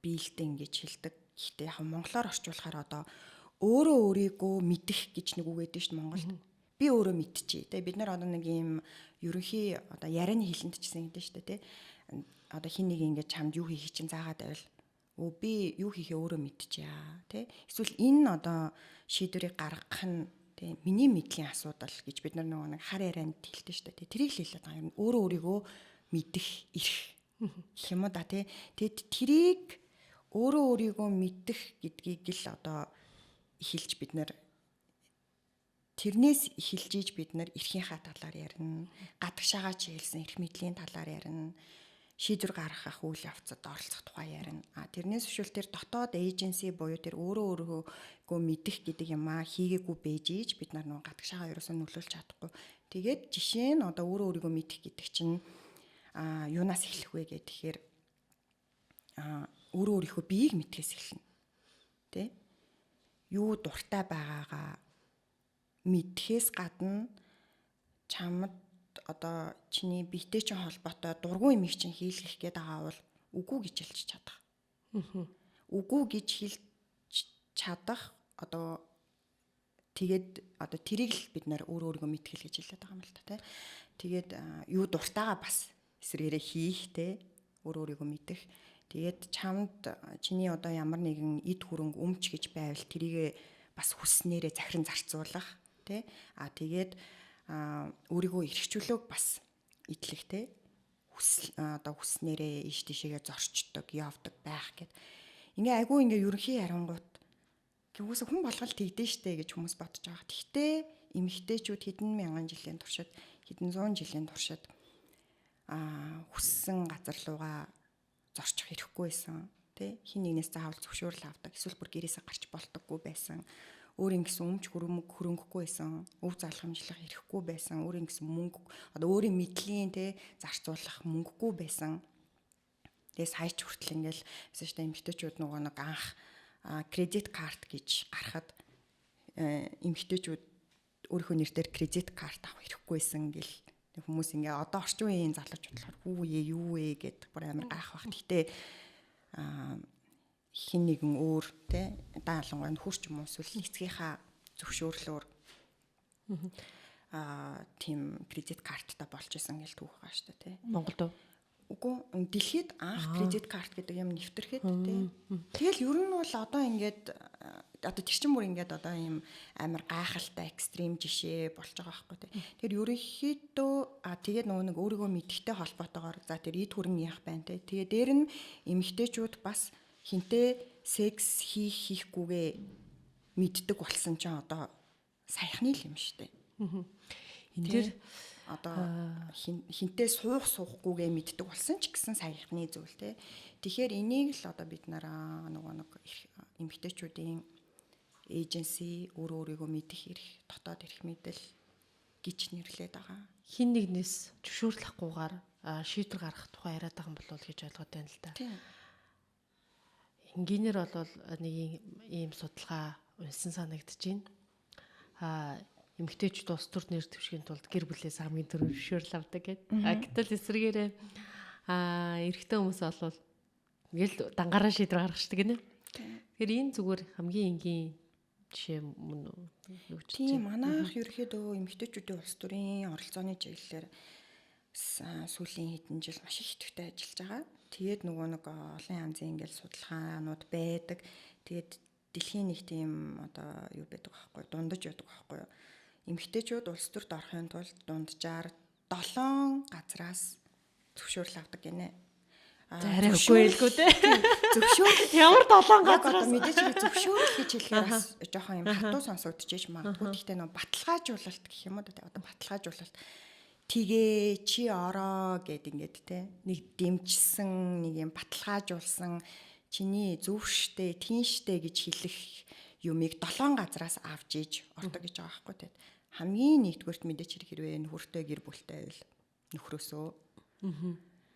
building гэж хэлдэг. Гэхдээ яг монголоор орчуулахаар одоо өөрөө өөрийгөө мэдэх гэж нэг үг гэдэг шүү дээ Монголд. Би өөрөө мэдчихье. Тэгээ бид нар одоо нэг юм ерөнхий одоо ярианы хэлэнд ч гэсэн гэдэг шүү дээ, тий. Одоо хин нэг ингэж чамд юу хийх чинь заагаад байвал би юу хийхээ өөрөө мэдчихье, тий. Эсвэл энэ одоо шийдвэрийг гаргах нь тий миний мэдлийн асуудал гэж бид нар нөгөө нэг хар ярианд хэлдэг шүү дээ, тий. Тэрийг л хэлээд байгаа юм. Өөрөө өөрийгөө мэдэх эрх гэх юм уу да, тий. Тэгэд тэрийг өөрөө өөрийгөө мэдэх гэдгийг л одоо эхэлж бид нар тэрнээс эхэлж иж бид нар эрхийнхаа талаар ярина. Гадагшаагаа чиглэсэн эрх мэдлийн талаар ярина. Шийдвэр гаргах үйл явцад оролцох тухай ярина. Тэрнээс бишүүл тэр дотоод эйженси буюу тэр өөрөө өөрийгөө мэдэх гэдэг юм хийгээгүй бэж иж бид нар нөгөө гадагшаагаа ерөөсөө нөлөөлж чадахгүй. Тэгээд жишээ нь одоо өөрөө өөрийгөө мэдэх гэдэг чинь юунаас эхлэх вэ гэхээр өөрөө өөрийнхөө биеийг мэдхээс эхэлнэ. Тэ? Юу дуртай байгаагаа мэдхээс гадна чамд одоо чиний биетэй чинь холбоотой дургүй юм их чинь хийлгэх гээд байгаа бол үгүй гэж хэлж чадах. Үгүй гэж хэлж чадах одоо тэгээд одоо тэрийг л бид нэр өөрөө өөрийгөө мэдхэл гэж хэлээд байгаа юм л та тий. Тэгээд юу дуртайгаа бас эсрэгээрээ хийх те өөрөө өөрийгөө мэдэх. Тэгээд чамд чиний одоо ямар нэгэн эд хөрөнгө өмч гэж байвал тэрийг бас хүснээрээ захиран зарцуулах тий. Тэгээд өөрийгөө эрхчлөөг бас идлэх тий. Одоо хүснээрээ иш тишээгээ зорчдог, явдаг байх гэд. Айгүй ерөнхий ярангууд гэвээс хүн болгол тэгдэж штэ гэж хүмүүс бодож байгаа. Гэхдээ эмэгтэйчүүд хэдэн мянган жилийн туршид, хэдэн зуун жилийн туршид хүссэн газар руугаа зорчих хэрэггүй байсан тий. Хин нэгнээс заавал зөвшөөрөл авдаг, эсвэл бүр гэрээсээ гарч болдоггүй байсан. Өөрийн гэсэн өмч хөрөнгөгүй байсан, өв залхамжлах хэрэггүй байсан, өөрийн гэсэн мөнгө одоо өөрийн мэдлийн тий зарцуулах мөнгөгүй байсан. Тэгээс хайч хүртэл ингээл гэсэн чинь эмэгтэйчүүд нөгөө нэг анх кредит карт гэж гарахад эмэгтэйчүүд өөрийнхөө нэр дээр кредит карт авах хэрэггүйсэн гэл хүмүүс ингээ одоо орчин үеийн залууч бодлохоор юу ээ гэд бүр амар гайх бах. Гэтэ хин нэгэн өөр те даалгавар хурч юм уу эсвэл эцгийнхаа зөвшөөрлөөр тийм кредит карттай болж исэн гэл түүх байгаа шүү дээ те. Монголд үгүй дэлхийд анх кредит карт гэдэг юм нэвтрэхэд те. Тэгэл ер нь бол одоо ингээд одоо тэр чинь бүр ингээд одоо ийм амар гайхалтай экстрим жишээ болж байгаа байхгүй те. Тэгэхээр ерөнхийдөө тэгээд нөгөө нэг өөрийгөө мэдхтэй холбоотойгоор за тэр эд хөрөнгө яах байна те. Тэгээ дээр нь эмэгтэйчүүд бас хинтээ секс хийхгүйгээ мэддэг болсон ч одоо саяхны л юм шүү дээ. Энэ дэр одоо хинтээ суухгүйгээ мэддэг болсон ч гэсэн саяхны зүйл те. Тэгэхээр энийг л одоо бид нараа нөгөө нэг эмэгтэйчүүдийн эйженси өөрөө өөрийгөө мэдэх эрх, дотоод эрх мэдэл гэж нэрлээд байгаа. Хин нэгнээс зөвшөөрлөхгүйгээр шийдвэр гаргах тухай яриад байгаа юм болов уу гэж ойлгоод байна л да. Тийм. Энгийнээр бол нэг ийм судалгаа унсан санагдаж байна. Эмэгтэйчүүд улс төр нэр дэвшгийн тулд гэр бүлээс хамгийн түрүү зөвшөөрөл авдаг гэдэг. Гэтэл эсвэргээрээ эрэгтэй хүмүүс бол ингээл дангаараа шийдвэр гаргаждаг гинэ. Тэгэхээр энэ зүгээр хамгийн энгийн жишээ мөн үү? Тийм манайх ерөөхдөө эмэгтэйчүүдийн улс төрийн оролцооны чиглэлээр сүүлийн хэдэн жил маш их идэвхтэй ажиллаж байгаа. Тэгээд нөгөө нэг олон янзын ингээл судалгаанууд байдаг. Тэгээд дэлхийн нэг тийм одоо юу байдаг байхгүй дундаж байдаг байхгүй юу? Эмэгтэйчүүд улс төрт орохын тулд дунджаар 7 газраас зөвшөөрөл авдаг гинэ. Арай үгүй элгүү те. Зөвшөөрөл ямар 7 газраас мэдээж зөвшөөрөл гэж хэлэхээр бас жоохон юм хатуу сонсогдчихэж магадгүй. Гэхдээ нөгөө баталгаажуулалт гэх юм уу да одоо баталгаажуулалт тэгээ чи ороо гэд ингээд те нэг дэмжсэн нэг юм баталгаажуулсан чиний зөв штэ тийм штэ гэж хэлэх юмыг 7 газраас авч иж ордог гэж байгаа байхгүй те. Хамгийн нэгдүгээрт мэдээч хэрэг хэрвээ нөхөртэй гэр бүлтэй байвал нөхрөөсөө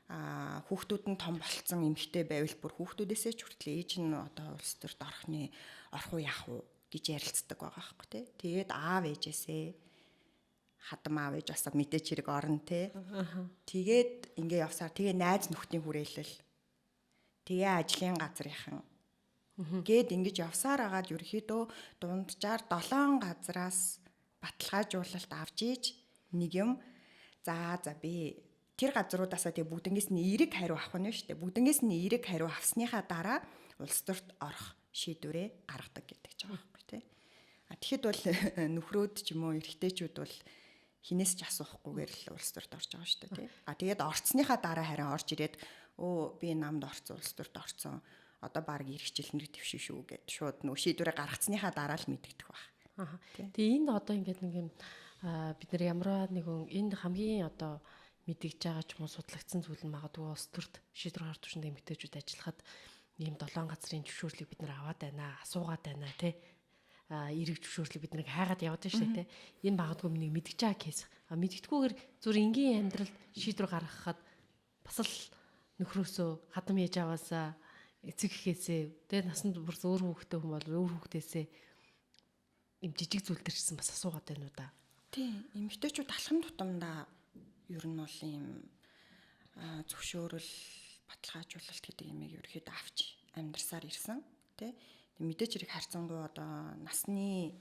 хүүхдүүд нь том болцсон эмэгтэй байвал бүр хүүхдүүдээсээ ч хүртэл ээж нь одоо улс төрт орох уу яах уу гэж ярилцдаг байгаа байхгүй те. Тэгээд аав ээжээсээ хадам аав ээж бас мэдээч хэрэг орно те. Тэгээд ингээ явсаар тэгээ найз нөхдийн хүрээлэл. Тэгээ ажлын газрынхан. Гээд ингэж явсаар агаад ерөөхдөө дунджаар 7 газраас баталгаажуулалт авч ийж нэг юм за би тэр газруудаасаа тэгээ бүгднгээс нь эерэг хариу авах нь шүү дээ. Бүгднгээс нь эерэг хариу авсныхаа дараа улс төрт орох шийдвэрээ гаргадаг гэдэг ч байгаа байхгүй тий. Тэгэхэд бол нөхрөөд ч юм уу эрэгтэйчүүд бол хинээс ч асуухгүйгээр л улс төрт орж байгаа шүү дээ тий. Тэгээд орцсныхаа дараа харин орж ирээд би намд орцсон улс төрт орцсон. Одоо баг эргэжлэнэр твшин шүү гэд шууд нөгөө шийдвэрээ гаргацсныхаа дараа л мэддэх баг. Тэгээ энд одоо ингээд нэг юм бид нар ямарваа нэгэн энд хамгийн одоо мэдгэж байгаа ч юм уу судлагдсан зүйл нь магадгүй улс төрт шийдвэр гаргах тушаанд эмэгтэйчүүд ажиллахад ийм 7 газрын зөвшөөрлийг бид нар аваад байна, асуугаад байна тий. Эрэг зөвшөөрлийг бид нэг хайгаад яваад байна шүү дээ тий. Энэ магадгүй нэг мэдгэж байгаа кейс. Мэдгэдэггүйгээр зүр энгийн амьдралд шийдвэр гаргахад бас л нөхрөөсөө хадам ээж аваасаа эцэг эхээсээ тий насанд бүр өөр хүүхдтэй хүн бол өөр хүүхдээсээ им жижиг зүйл төр гэсэн бас асуугаад байна уу да. Тий, эмэгтэйчүүд алхам тутамдаа ер нь бол ийм зөвшөөрөл баталгаажуулалт гэдэг юмыг ерөөхдөө авч амьдрсаар ирсэн тий. Мэдээч хэрэг харьцангуй одоо насны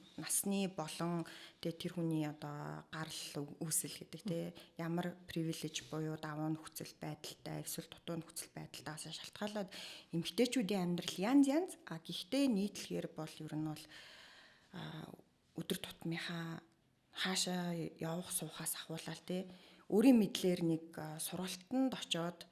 болон тэр хүний одоо гарал үүсэл гэдэг тий ямар привилеж буюу давуу нөхцөл байдалтай эсвэл дутуу нөхцөл байдалтаас шалтгаалаад эмэгтэйчүүдийн амьдрал янз гэхдээ нийтлэгээр бол ер нь бол өдөр тутмынхаа хаашаа явах суухаас ахуулаад тий өөрийн мэдлэр нэг сургалтанд очоод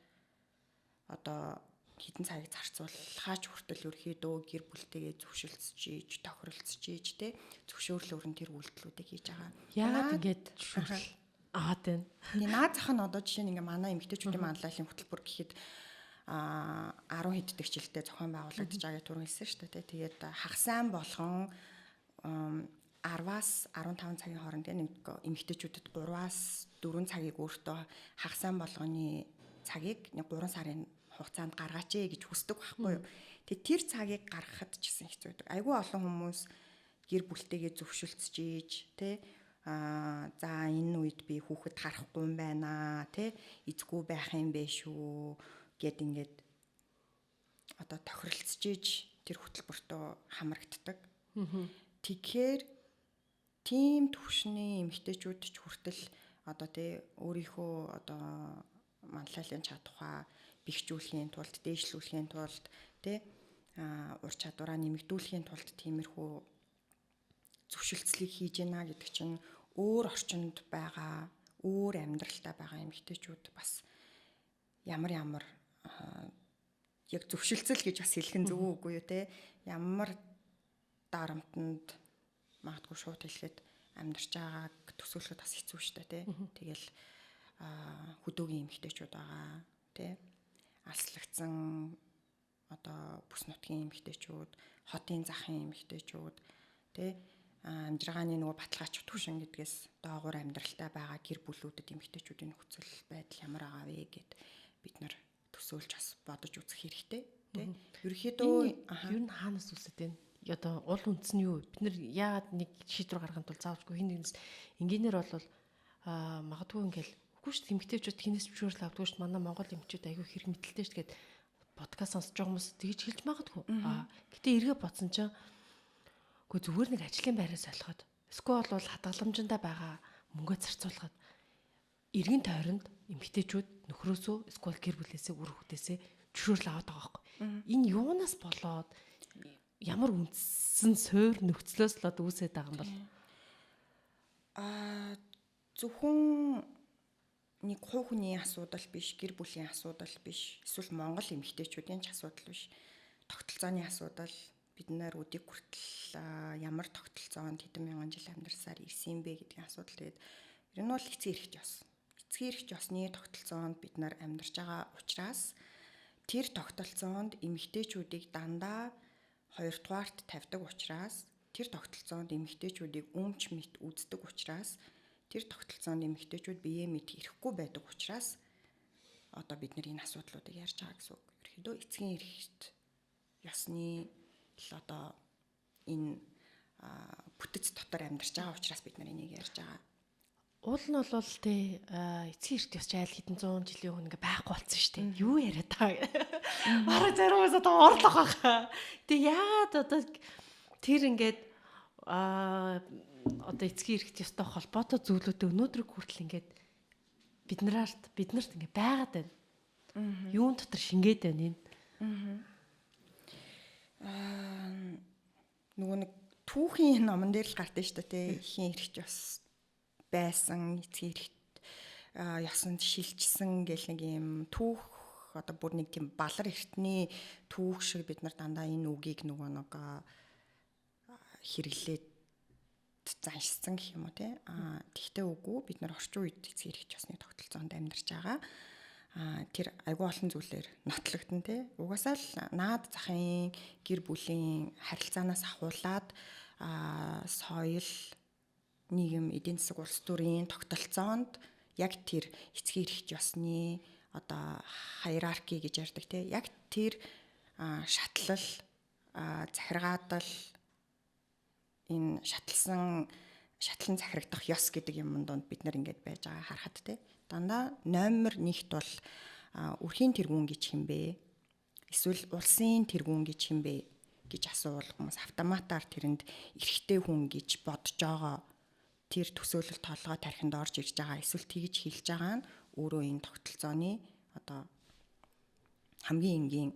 одоо хитэн цагийг зарцуулахаач хүртэл ерөөхдөө гэр бүлтэйгээ зөвшөлдсөж ийж, тохиролцож ийж те зөвшөөрлөөр нь тэр үйлдэлүүдийг хийж байгаа. Яагаад ингэж зөвшөөрөл аваад байна? Тэгээ наад зах нь одоо жишээ нь ингээ манай эмэгтэйчүүдийн манлайлалын хөтөлбөр гэхэд 10 хэд дэх жилдээ зохион байгуулагдаж байгааг түрүү хэлсэн шүү дээ. Тэгээд хагас сайн болгон 10-аас 15 цагийн хооронд нэг эмэгтэйчүүдэд 3-аас 4 цагийг өөртөө хагас сайн болгоны цагийг нэг 3 сарын хугацаанд гаргаач гэж хүсдэг байхгүй юу. Тэгээ тэр цагийг гаргахад ч гэсэн хэцүү байдаг. Айгүй олон хүмүүс гэр бүлтэйгээ зөвшөлдсөж ийж тэ за энэ үед би хүүхэд харахгүй юм байна тэ эзгүй байх юм бэ шүү гэд ингээд одоо тохиролцож ийж тэр хөтөлбөртөө хамрагддаг. Тэгэхээр тийм төвшний эмэгтэйчүүд ч хүртэл одоо тэ өөрийнхөө одоо манлайлалын чадвараа бэхжүүлэхийн тулд, дээшлүүлэхийн тулд тэ ур чадвараа нэмэгдүүлэхийн тулд тиймэрхүү зөвшөлтслийг хийж гинэ гэдэг чинь өөр орчинд байгаа, өөр амьдралтай байгаа эмэгтэйчүүд бас ямар яг зөвшөлтсөл гэж бас хэлэх нь зөв үгүй юу те ямар дарамтанд магадгүй шууд хэлэхэд амьдарч байгааг төсөөлөхөд бас хэцүү шттэ те тэгэл хөдөөгийн эмэгтэйчүүд байгаа те алслагдсан одоо бүс нутгийн эмэгтэйчүүд, хотын захын эмэгтэйчүүд тэ амжиргааны нөгөө баталгаачд төвшин гэдгээс доогуур амьдралтай байгаа гэр бүлүүдэд эмэгтэйчүүдийн нөхцөл байдал ямар байгаа вэ гэд бид нар төсөөлж бас бодож үзэх хэрэгтэй тэ. Ерөнхийдөө ер нь хаанаас үсэт вэ? Одоо уул үндэс нь юу? Бид нар яагаад нэг шийдвэр гаргахын тулд заавчгүй хин нэгнээс энгийнээр бол магадгүй ингээл үгүй шүү дээ эмэгтэйчүүд хинээс зөвшөөрөл авдаггүй шүү манай Монгол эмэгтэйчүүд айгүй хэрэг мэдлэлтэй шүү гэд подкаст сонсож байгаа хүмүүс тэгж хэлж магадгүй. Гэтэ эргээ бодсон чинь үгүй зүгээр нэг ажлын байраас ойлгоод эсвэл бол хадгаламжиндаа байгаа мөнгөө зарцуулахад эргэн тойронд эмэгтэйчүүд нөхрөөсөө эсвэл гэр бүлээсээ үр хүүхдээсээ зөвшөөрөл аваад байгаа байхгүй. Энэ юунаас болоод ямар үндсэн суур нөхцлөөс л үүсээд байгаа юм бол зөвхөн нэг хувь хүний асуудал биш, гэр бүлийн асуудал биш, эсвэл Монгол эмэгтэйчүүдийн ч асуудал биш. Тогтолцооны асуудал бид нар өдийг хүртэл ямар тогтолцоонд хэдэн мянган жил амьдарсаар ирсэн бэ гэдгийн асуудал. Тэгээд ер нь бол эцгийн эрхт ёс. Эцгийн эрхт ёсны тогтолцоонд бид нар амьдарч байгаа учраас тэр тогтолцоонд эмэгтэйчүүдийг дандаа хоёрдугаарт тавьдаг учраас тэр тогтолцоонд эмэгтэйчүүдийг өмч мэт үздэг учраас тэр тогтолцоонд эмэгтэйчүүд биеэ мэд ирэхгүй байдаг учраас одоо бид нар энэ асуудлуудыг ярьж байгаа гэсэн үг. Ерөнхийдөө эцгийн эрхт ёсны л одоо энэ бүтэц дотор амьдарч байгаа учраас бид нар энийг ярьж байгаа. Уул нь бол тэ эцгийн эрт ёс айл хэдэн 100 жилийн өмнө ингээ байхгүй болсон шүү дээ. Юу яриад байгаа. Бараг заримаас одоо орлого байгаа. Тэг яагаад одоо тэр ингээд одоо эцгийн эрт ёстой холбоотой зүйлүүдээ өнөөдрийг хүртэл ингээд биднэрт ингээ байгаад байна. Юун дотор шингээд байна энэ. Нөгөө нэг түүхийн номон дээр л гардаг шүү дээ. Ихийн эрт ёс байсан, эцгийн эрт ёсонд шилжсэн гэл нэг юм түүх одоо бүр нэг тийм балар эртний түүх шиг бид нар дандаа энэ үгийг нөгөө нэг хэрэглээд заншсан гэх юм уу те. Тэгтээ үгүй бид нар орчин үед эцгийн эрт ёсны тогтолцоонд амьдарч байгаа. Тэр айгүй олон зүйлээр нотлогдсон те. Угаасаа л наад захын гэр бүлийн харилцаанаас ахуулаад соёл нийгэм эдийн засаг улс төрийн тогтолцоонд яг тэр эцгийн эрх ёсны одоо хайрарки гэж ярьдаг те. Яг тэр шатлал захиргаадал энэ шатлан захирагдах ёс гэдэг юм донд бид нар ингэж байж байгаа харахад те. Дандаа номер 1-т бол өрхийн тэргүүн гэж хэмбэ? Эсвэл улсын тэргүүн гэж хэмбэ гэж асуувал хүмүүс автоматар тэрэнд эрхтэй хүн гэж бодож байгаа. Тэр төсөөлөл толгой тархинд орж ирж байгаа. Эсвэл тэгж хэлж байгаа нь өөрөө энэ тогтолцооны одоо хамгийн энгийн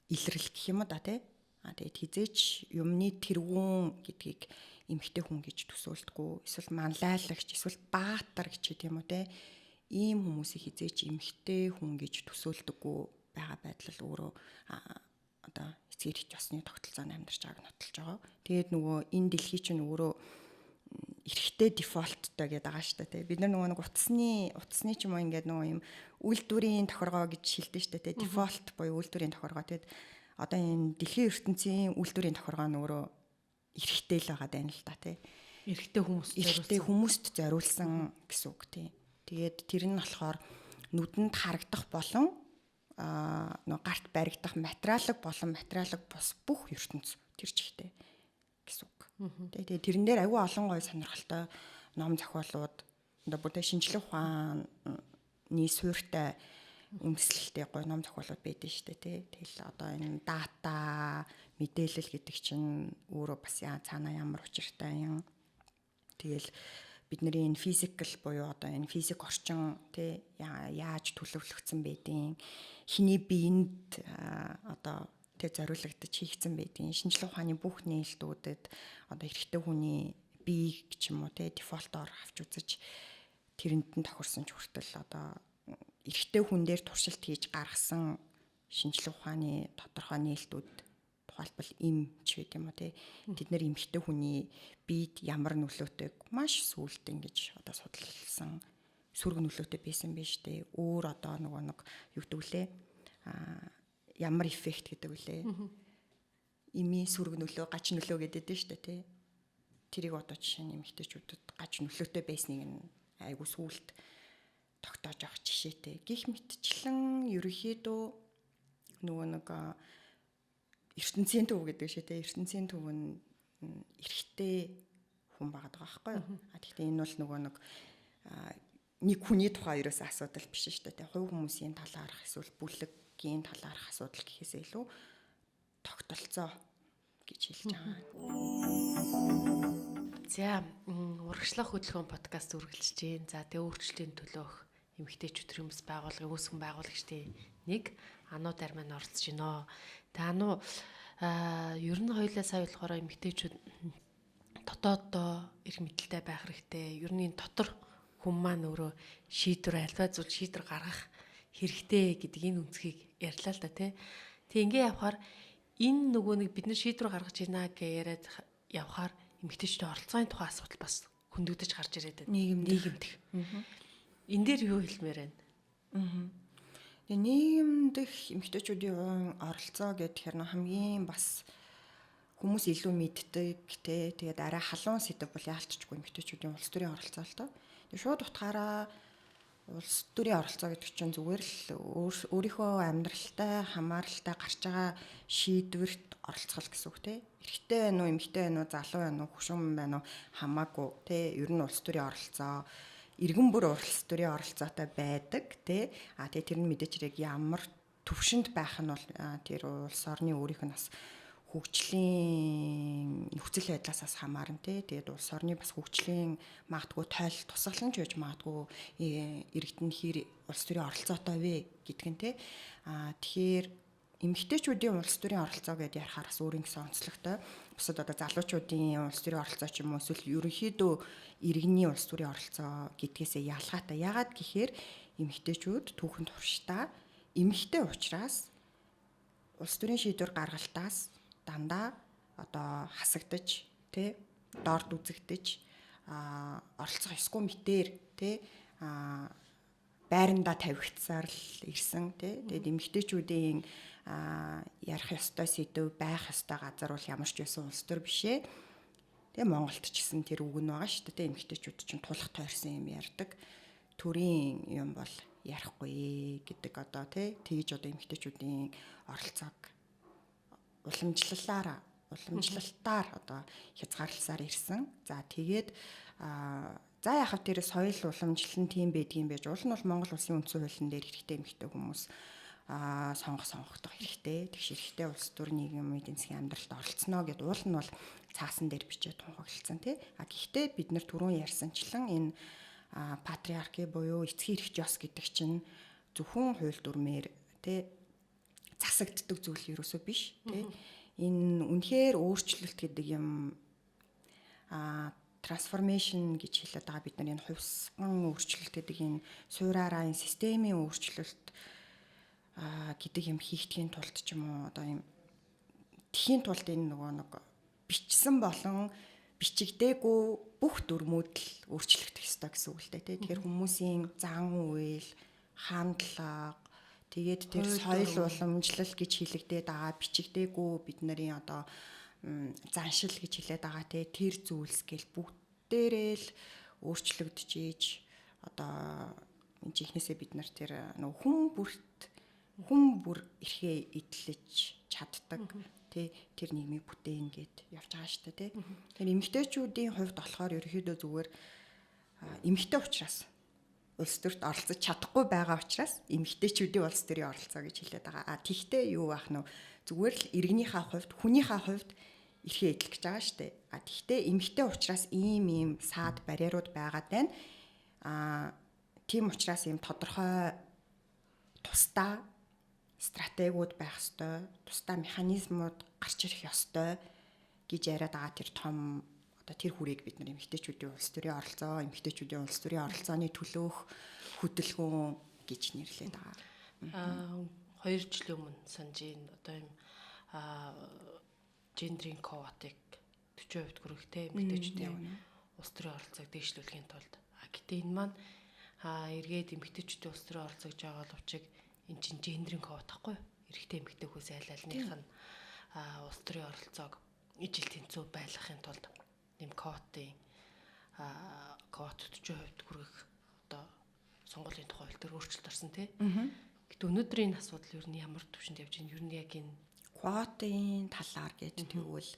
илрэл гэх юм да тий. Тэгээд хизээч юмны тэргүүн гэдгийг эмхтэй хүн гэж төсөөлдөггүй. Эсвэл манлайлагч, эсвэл баатар гэж хэдэм үү тий. Ийм хүмүүсийг хизээч эмхтэй хүн гэж төсөөлдөггүй байгаа байдал өөрөө одоо эцгийн эрх ёсны тогтолцоонд амьдарч байгааг нотолж байгаа. Тэгээд нөгөө энэ дэлхий чинь өөрөө эрхтэй дефолттой гэдэг байгаа шүү дээ. Бид нар нөгөө нэг утасны ч юм уу ингээд нөгөө юм үйлдвэрийн тохиргоо гэж хэлдэг шүү дээ. Дефолт буюу үйлдвэрийн тохиргоо. Тэгээд одоо энэ дэлхийн ертөнцийн үйлдвэрийн тохиргоо нь өөрөө эрхтэй л байгаа даа л та тий. Эрхтэй хүмүүст зориулсан гэсэн үг тий. Тэгээд тэр нь болохоор нүдэнд харагдах болон нөгөө гарт баригдах материалог болон материалог бус бүх ертөнц тэр чигтэй гэсэн үг. Тэгээд тэрэн дээр аюу олон гой сонирхолтой ном зохиолууд одоо бүдэ шинжлэх ухааны суурьтай үндэслэлтэй гой ном зохиолууд байдаг шүү дээ тий. Тэгэл одоо энэ дата мэдээлэл гэдэг чинь өөрөө бас цаанаа ямар учиртай юм. Тэгэл бидний энэ физикл буюу одоо энэ физик орчин тий яаж төлөвлөгдсөн байдیں۔ Хиний биед одоо тэг зориулагдаж хийгдсэн байдیں۔ Шинжлэх ухааны бүх нээлтүүдэд одоо эрэгтэй хүний бие ч юм уу те дефолтоор авч үзэж тэрэнд нь тохирсон ч хүртэл одоо эрэгтэй хүн дээр туршилт хийж гаргасан шинжлэх ухааны тодорхой нээлтүүд тухайлбал эм ч гэдэг юм уу те тэд нэр эмэгтэй хүний биед ямар нөлөөтэйг маш сүулт ингэж одоо судалсан сүрэг нөлөөтэй байсан биз дээ. Өөр одоо нөгөө нэг юу гэдэг вүлээ ямар эффект гэдэг вүлээ. Ими сүрэг нөлөө, гач нөлөө гэдэг дээ шүү дээ тий. Тэрийг одоо жишээ нь эмэгтэйчүүдэд гач нөлөөтэй байсныг нь айгу сүулт тогтоож авах жишээтэй. Гэх мэтчлэн ерөнхийдөө нөгөө нэг ертөнцийн төв гэдэг шүү дээ. Ертөнцийн төв нь эрэгтэй хүн байгаад байгаа байхгүй юу? Тэгэхдээ энэ бол нөгөө нэг хүний тухай ерөөсөө асуудал биш шүү дээ. Хувь хүмүүсийн талаарх эсвэл бүлэгийн талаарх асуудал гэхээсээ илүү тогтолцоо гэж хэлж байгаа. За урагшлах хөдөлгөөн подкаст үргэлжлэж байна. За тэгээ өөрчлөлтийн төлөөх эмэгтэйчүүд төрийн бас байгууллагын үүсгэн байгуулагчдын нэг Ану Дарман оролцож байна. Тэгээ Ану ер нь хоёулаа сая болохоор эмэгтэйчүүд дотооддоо эрх мэдэлтэй байх хэрэгтэй. Ер нь дотор хүн маань өөрөө шийдвэр альва зүйл шийдвэр гаргах хэрэгтэй гэдэг энэ үнцгийг ярьлаа л да тий. Тэг ингээ явахаар энэ нөгөө нэг бид нар шийдвэр гаргаж байна гэж яриад явахаар эмэгтэйчүүдийн оролцооны тухай асуудал бас хөндөгдөж гарч ирээд байна. Нийгэмдэх. Энэ дээр юу хэлмээр байна? Тэгээ нийгэмдэх эмэгтэйчүүдийн оролцоо гэхээр хамгийн бас хүмүүс илүү мэддэг те тэгээд арай халуун сэдв бол яалтчгүй эмэгтэйчүүдийн улс төрийн оролцоо л тоо. Тэгээ шууд утгаараа улс төрийн оролцоо гэдэг чинь зүгээр л өөрийнхөө амьдралтай хамааралтай гарч байгаа шийдвэрт оролцох гэсэн үг те. Эрэгтэй байна уу, эмэгтэй байна уу, залуу байна уу, хөшүүн байна уу хамаагүй те. Ер нь улс төрийн оролцоо иргэн бүр улс төрийн оролцоотой байдаг тий. Тэгээ тэр нь мэдээж хэрэг ямар төвшөнд байх нь бол тэр улс орны өөрийнх нь бас хөгжлийн нөхцөл байдлаас бас хамаарна тий. Тэгээд улс орны бас хөгжлийн магадгүй тойл тусгалан ч байж магадгүй иргэдэн хэр улс төрийн оролцоотой вэ гэдг нь тий. Тэгэхээр эмэгтэйчүүдийн улс төрийн оролцоо гэдээ ярихаар бас өөр ингэсэн онцлогтой. Бусад одоо залуучуудын улс төрийн оролцоо ч юм уу эсвэл ерөнхийдөө иргэний улс төрийн оролцоо гэдгээсээ ялгаатай. Яагаад гэхээр эмэгтэйчүүд түүхэн туршдаа эмэгтэй учраас улс төрийн шийдвэр гаргалтаас дандаа одоо хасагдаж тий дорд үзэгдэж оролцох ёсгүй мэтэр тий байрандаа тавигдсаар л ирсэн тий. Тэгээд эмэгтэйчүүдийн ярих ёстой сэдв байх ёстой газар бол ямар ч байсан улс төр бишээ. Тэгээ Монголд ч гэсэн тэр үг нь байгаа шүү дээ. Эмэгтэйчүүд чинь тулах тойрсон юм ярьдаг. Төрийн юм бол ярихгүй гэдэг одоо тий тэгж одоо эмэгтэйчүүдийн оролцоог уламжлалтаар одоо хязгаарласаар ирсэн. За тэгээд за яхав тэр соёл уламжлал нь тийм байдгийн байж уул нь бол Монгол улсын үндсэн хуулийн дээр хэрэгтэй эмэгтэй хүмүүс сонгохдох хэрэгтэй. Тэгш хэрэгтэй улс төр нийгмийн эдийн засгийн амьдралд оролцсноо гэд уул нь бол цаасан дээр бичээд тунхагласан тий. Гэхдээ бид нар түрүүн ярьсанчлан энэ патриархи буюу эцгийн эрх жос гэдэг чинь зөвхөн хууль дүрмээр тий засагддаг зүйл ерөөсөө биш тий. Энэ үнэхээр өөрчлөлт гэдэг юм трансформашн гэж хэлээд байгаа бид нар энэ хувьсган өөрчлөлт гэдэг энэ суураараа энэ системийн өөрчлөлт гэдэг юм хийхдгийн тулд ч юм уу одоо юм тхийн тулд энэ нөгөө нэг бичсэн болон бичигдээгүй бүх дүрмүүд л өөрчлөгдөх ёстой гэсэн үг л дээ тий. Тэгэхээр хүмүүсийн зан үйл, хандлага тэгээд тэр соёл уламжлал гэж хэлэгдээд байгаа бичигдээгүй бид нарын одоо заншил гэж хэлээд байгаа тий. Тэр зүйлс гэл бүгдээрээ л өөрчлөгдөж ийж одоо энэ чихнээсээ бид нар тэр хүн бүр эрхээ эдлэж чаддаг тий тэр нийгмийг бүтээн гэд явж байгаа шүү дээ тий. Тэгэхээр эмэгтэйчүүдийн хувьд болохоор ерөөхдөө зүгээр эмэгтэй учраас улс төрт оролцож чадахгүй байгаа учраас эмэгтэйчүүдийн улс төрийн оролцоо гэж хэлээд байгаа. Тэгтээ юу байх нь зүгээр л иргэнийхээ хувьд хүнийхээ хувьд эрхээ эдлэх гэж байгаа шүү дээ. Тэгтээ эмэгтэй учраас ийм саад барьерууд байгаад байна. Тийм учраас ийм тодорхой тусдаа стратегиуд байх ёстой, тусдаа механизмууд гарч ирэх ёстой гэж яриад байгаа тэр том одоо тэр хүрээг бид нар эмэгтэйчүүдийн улс төрийн оролцоо, эмэгтэйчүүдийн улс төрийн оролцооны төлөөх хөдөлгөөн гэж нэрлэдэг байгаа. 2 жилийн өмнө санжийн одоо юм гендрийн квотыг 40% хүргэхтэй эмэгтэйчүүдийн улс төрийн оролцоог дээшлүүлэхийн тулд гэтээ энэ маань эргээд эмэгтэйчүүдийн улс төрийн оролцоо гэж байгаа боловч энэ чинь гендрийн квот тахгүй юу? Эрэгтэй эмэгтэй хүмүүс айл алных нь улс төрийн оролцоог ижил тэнцүү байлгахын тулд нэм квотын квот 40% хүргэх одоо сонгуулийн тухай хууль дээр өөрчлөлт орсон тий. Гэт өнөөдрийн асуудал юу нь ямар төвшөнд явж байна? Юу нь яг энэ квотын талаар гэж тэгвэл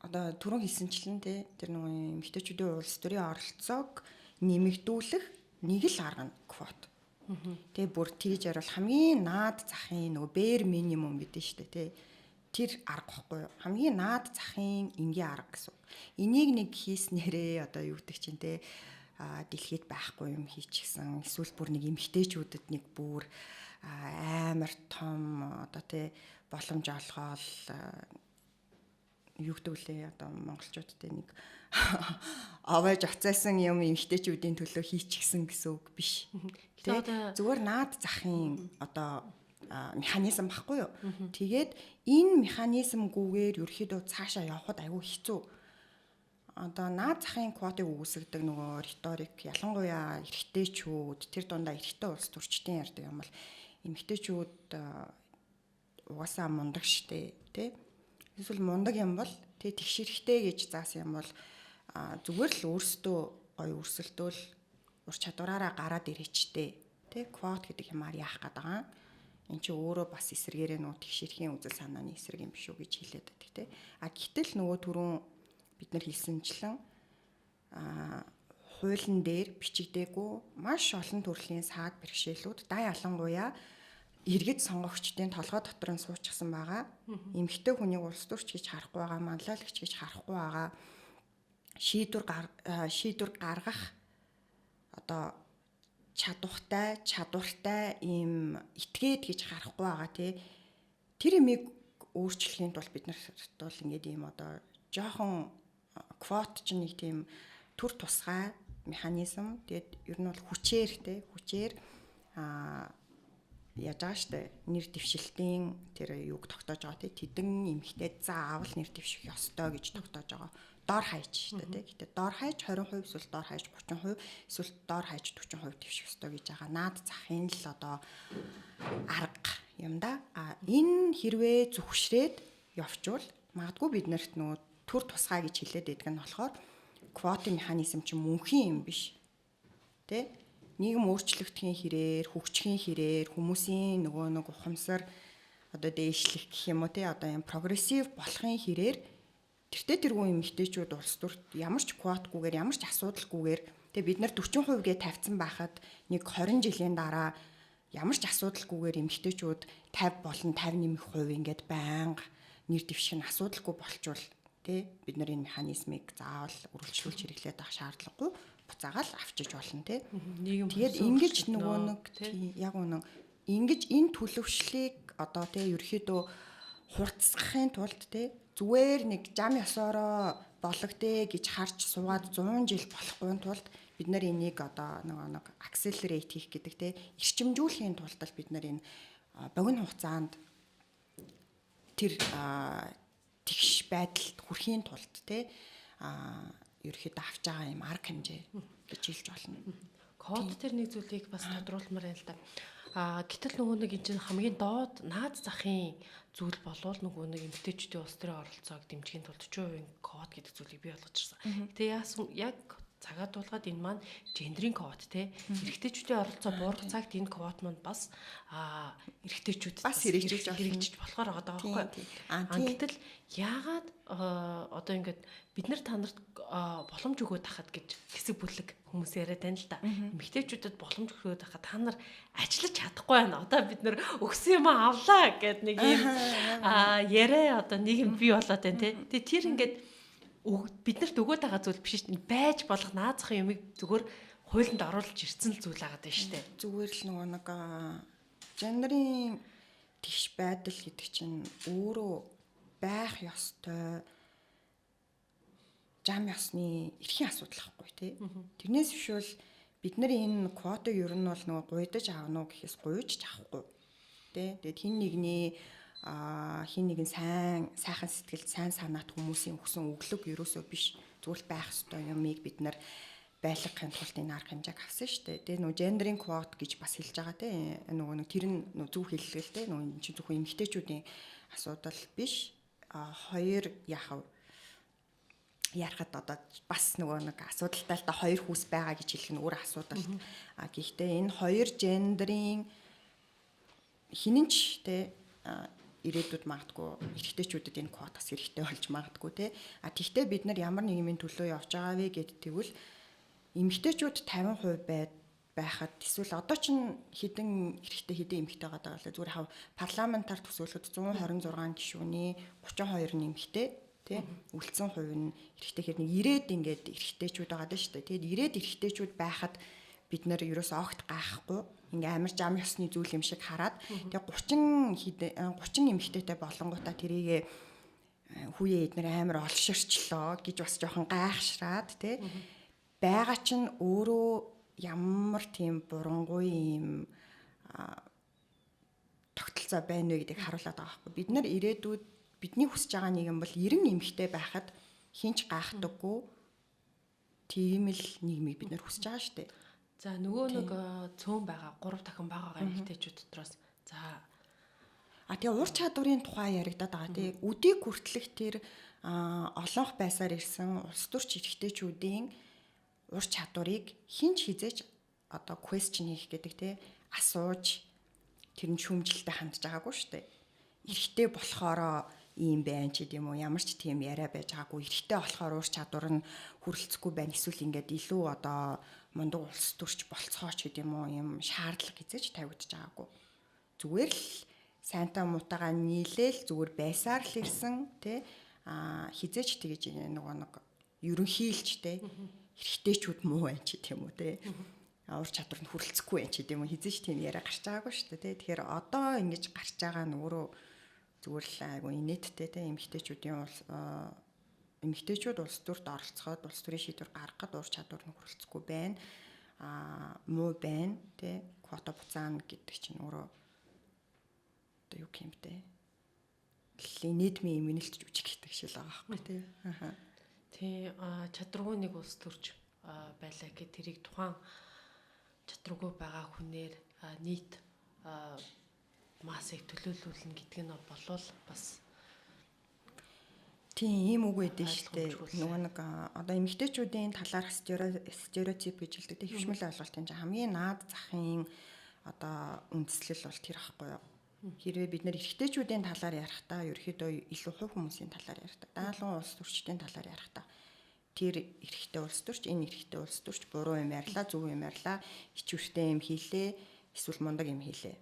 одоо түрүүн хэлсэнчлэн тий тэр нэг эмэгтэйчүүдийн улс төрийн оролцоог нэмэгдүүлэх нэг л арга нь квот. Тэгээ бүр тэгж ярил хамгийн наад захын нөгөө бээр минимум гэдэг нь шүү дээ тий. Тэр арга гэхгүй юу? Хамгийн наад захын энгийн арга гэсэн. Энийг нэг хийснээрээ одоо юу гэдэг чинь тий дэлхийд байхгүй юм хийчихсэн. Эсвэл бүр нэг эмэгтэйчүүдэд нэг бүр амар том одоо тий боломж олгоол юу гэдэг лээ одоо монголчуудтай нэг авааж оцаасан юм эмэгтэйчүүдийн төлөө хийчихсэн гэсэн үг биш. Тэ зүгээр наад захын одоо механизм баггүй юу. Тэгээд энэ механизмгүйгээр ерөөхдөө цаашаа явхад айгүй хэцүү. Одоо наад захын квотыг үүсгдэг нөгөө риторик ялангуяа эрэгтэйчүүд тэр дундаа эрэгтэй улс төрчдийн ярьдаг юм бол эмэгтэйчүүд угаасаа мундаг штэ тий. Эсвэл мундаг юм бол тий тэгшэрхтэй гэж заасан юм бол зүгээр л өөрсдөө гоё өрсөлдөөл ур чадвараараа гараад ирэчтэй тий квот гэдэг юмар яах гээд байгаа. Энд чи өөрөө бас эсэргээрээ нуу тэгшэрхийн үзэл санааны эсрэг юм биш үү гэж хэлээд байдаг тий. Гэтэл нөгөө түрүүн бид нар хэлсэнчлэн хуулийн дээр бичигдээгүй маш олон төрлийн саад бэрхшээлүүд да ялангуяа иргэд сонгогчдын толгой дотор нь суучихсан байгаа. Эмэгтэй хүнийг улс төрч гэж харахгүй байгаа, манлайлагч гэж харахгүй байгаа. Шийдвэр гаргах одоо чадвартай ийм этгээд гэж харахгүй байгаа тий. Тэр имийг өөрчлөхийн тулд бид нарт бол ингээд ийм одоо жоохон квот ч нэг тийм төр тусгай механизм. Тэгээд ер нь бол хүчээр яаж байгаа штэ нэр дэвшилтийн тэр юуг тогтоож байгаа тий. Тэдэн эмэгтэй заавал нэр дэвших ёстой гэж тогтоож байгаа. Доор хаяж штэ тий. Гэтэ доор хаяж 20% эсвэл доор хаяж 30% эсвэл доор хаяж 40% дэвших ёстой гэж байгаа. Наад захын л одоо арга юм да. Энэ хэрвээ зөвшрээд явчвал магадгүй бид нарт нөгөө төр тусгай гэж хэлээд байдаг нь болохоор квотын механизм чинь мөнхийн юм биш. Тэ? Нийгэм өөрчлөгдөхийн хэрээр, хөгжихийн хэрээр, хүмүүсийн нөгөө нэг ухамсар одоо дээшлэх гэх юм уу те одоо юм прогрессив болохын хэрээр тэртээ эмэгтэйчүүд улс төрт ямар ч квотгүйгээр, ямар ч асуудалгүйгээр тэгээ бид нар 40% гээ тавьсан байхад нэг 20 жилийн дараа ямар ч асуудалгүйгээр эмэгтэйчүүд 50 болон 51% ингээд байнга нэр дэвших нь асуудалгүй болчвол тий бид нар энэ механизмыг заавал үргэлжлүүлж хэрэглээд авах шаардлагагүй буцаагаал авчиж болно тий. Тэгээд ингэж нөгөө нэг тий яг үнэн ингэж энэ төлөвшлийг одоо тий ерөөхдөө хурцсахын тулд тий зүгээр нэг зам ёсороо болгодээ гэж харж суугаад 100 жил болохгүй тулд бид нар энийг одоо нэг accelerate хийх гэдэг тий эрчимжүүлэхийн тулд бид нар энэ богино хугацаанд тэр тэгш байдалд хүрэхийн тулд тий ерөөхдөө авч байгаа юм арга хэмжээ гэж хэлж болно. Код тэр нэг зүйлийг бас тодруулмаар байна л да. Гэтэл нөгөө нэг энэ чинь хамгийн доод наад захын зүйл болвол нөгөө нэг эмэгтэйчүүдийн улс төрийн оролцоог дэмжихийн тулд 40% код гэдэг зүйлийг бий болгож ирсэн. Гэтэ яг цагаа дуулгаад энэ маань гендрийн код те эрэгтэйчүүдийн оролцоо буурах цагт энэ код маань бас эрэгтэйчүүдэд бас хэрэгжиж болохоор байгаа байхгүй. Гэтэл яагаад одоо ингээд бид нар та нарт боломж өгөөд тахад гэж хэсэг бүлэг хүмүүс яриад байна л да. Эмэгтэйчүүдэд боломж өгөөд тахад та нар ажиллаж чадахгүй байна. Одоо бид нар өгсөн юм авлаа гэд нэг юм яриа одоо нийгэм бий болоод байна те. Тэгээ тэр ингээд биднэрт өгөөд байгаа зүйл биш шүү дээ. Байж болох наазахын юмыг зүгээр хуулинд оруулж ирсэн л зүйл агаад байна шүү дээ. Зүгээр л нөгөө нэг гендрийн тэгш байдал гэдэг чинь өөрөө байх ёстой зам ёсны эрхийн асуудал байхгүй тий. Тэрнээс бишвэл бид нар энэ квотыг ер нь бол нөгөө гуйдаж аавна уу гэхээс гуйж авахгүй. Тий. Тэгээд хин нэгэн сайхан сэтгэлд сайн санаат хүмүүсийн өгсөн өглөг ерөөсөө биш зүгээр байх ёстой юмыг бид нар байлгахын тулд энэ арга хэмжээг авсан шүү дээ. Тэгээ нөгөө гендрийн квот гэж бас хэлж байгаа тий. Нөгөө нэг тэр нь зөв хэллэгэл тий. Нөгөө энэ чинь зөвхөн эмэгтэйчүүдийн асуудал биш. Хоёр ярахад одоо бас нөгөө нэг асуудалтай л да хоёр хүүс байгаа гэж хэлэх нь өөр асуудал. Гэхдээ энэ хоёр гендрийн хинэнч тий ирээдүйд магадгүй эрэгтэйчүүдэд энэ квотас хэрэгтэй болж магадгүй тий. Тэгвэл бид нар ямар нэг юм төлөө явж байгаа вэ гэд тэгвэл эмэгтэйчүүд 50% байхад эсвэл одоо ч хэдэн эрэгтэй хэдэн эмэгтэй байгаа даа зүгээр хав парламентаар төсөөлөхөд 126 гишүүний 32 нь эмэгтэй тий үлдсэн хувь нь эрэгтэй хэрэг ирээд ингээд эрэгтэйчүүд байгаа даа шүү дээ. Тэгэд ирээд эрэгтэйчүүд байхад бид нэр ерөөсөө огт гайхгүй ингээ амар зам ёсны зүйл юм шиг хараад тэгээ 30 эмэгтэйтэй болонгуудаа тэрийг хүүе эднэр амар олширчлоо гэж бас жоохон гайхшраад тий байгаа чинь өөрөө ямар тийм бурангуй юм тогтолцоо байна вэ гэдгийг харуулдаг байгаа байхгүй. Бид нар ирээдүйд бидний хүсэж байгаа нийгэм бол 90 эмэгтэй байхад хинч гайхдаггүй тийм л нийгмийг бид нар хүсэж байгаа шүү дээ. За нөгөө нэг цөөн байгаа 3 дахин байгаа эмэгтэйчүүд дотроос за тэгээ ур чадварын тухай яригадаад байгаа тий үдийг хүртлэх тэр олонх байсаар ирсэн улс төрч эрэгтэйчүүдийн ур чадварыг хинч хизээж одоо question хийх гэдэг тий асууж тэр нь шүүмжлэлтэй хандж байгаагүй шүү дээ. Эрэгтэй болохоороо ийм байна ч гэдэм үү, ямар ч тийм яриа байж байгаагүй. Эрэгтэй болохоор ур чадвар нь хүрэлцэхгүй байна. Эсвэл ингээд илүү одоо мундаг улс төрч болцгооч гэдэм үү, юм шаардлага хязгаарч тавигдаж байгаагүй. Зүгээр л сайнтаа муутагаа нийлээл зүгээр байсаар л ирсэн тий хизээч тэгэж нөгөө нэг ерөнхийлж тий эрэгтэйчүүд муу байна ч гэдэм үү тий ур чадвар нь хүрэлцэхгүй байна ч гэдэм үү хизээч тийм яриа гарч байгаагүй шүү дээ тий. Тэгэхээр одоо ингэж гарч байгаа нь өөрөө зүгээр л айгу инээдтэй тий эмэгтэйчүүд улс төрт оролцоход улс төрийн шийдвэр гаргахад ур чадвар нь хүрэлцэхгүй байна. Муу байна тий квота буцаана гэдэг чинь өөрөө одоо юу гэмтэй нийтмийн имэнэлж үжиг гэдэг шиг л байгаа байхгүй тий. Тий чадваргүй нэг улс төрж байлаа гэх тэрийг тухайн чадваргүй байгаа хүнээр нийт массыг төлөөлүүлнэ гэдэг нь болвол бас тийм ийм үг байдэн шүү дээ. Нөгөө нэг одоо эмэгтэйчүүдийн талаарх стереотип гэж хэлдэг. Хөвшмөл ойлголтын чинь хамгийн наад захын одоо үндэслэл бол тэр ахгүй юу. Хэрвээ бид нэр эрэгтэйчүүдийн талаар ярихдаа ерөөхдөө илүү хувь хүмүүсийн талаар ярьдаг. Даалгавар улс төрчдийн талаар ярихдаа тэр эрэгтэй улс төрч энэ эрэгтэй улс төрч буруу юм ярьлаа, зөв юм ярьлаа, ичвэртэй юм хийлээ, эсвэл мундаг юм хийлээ.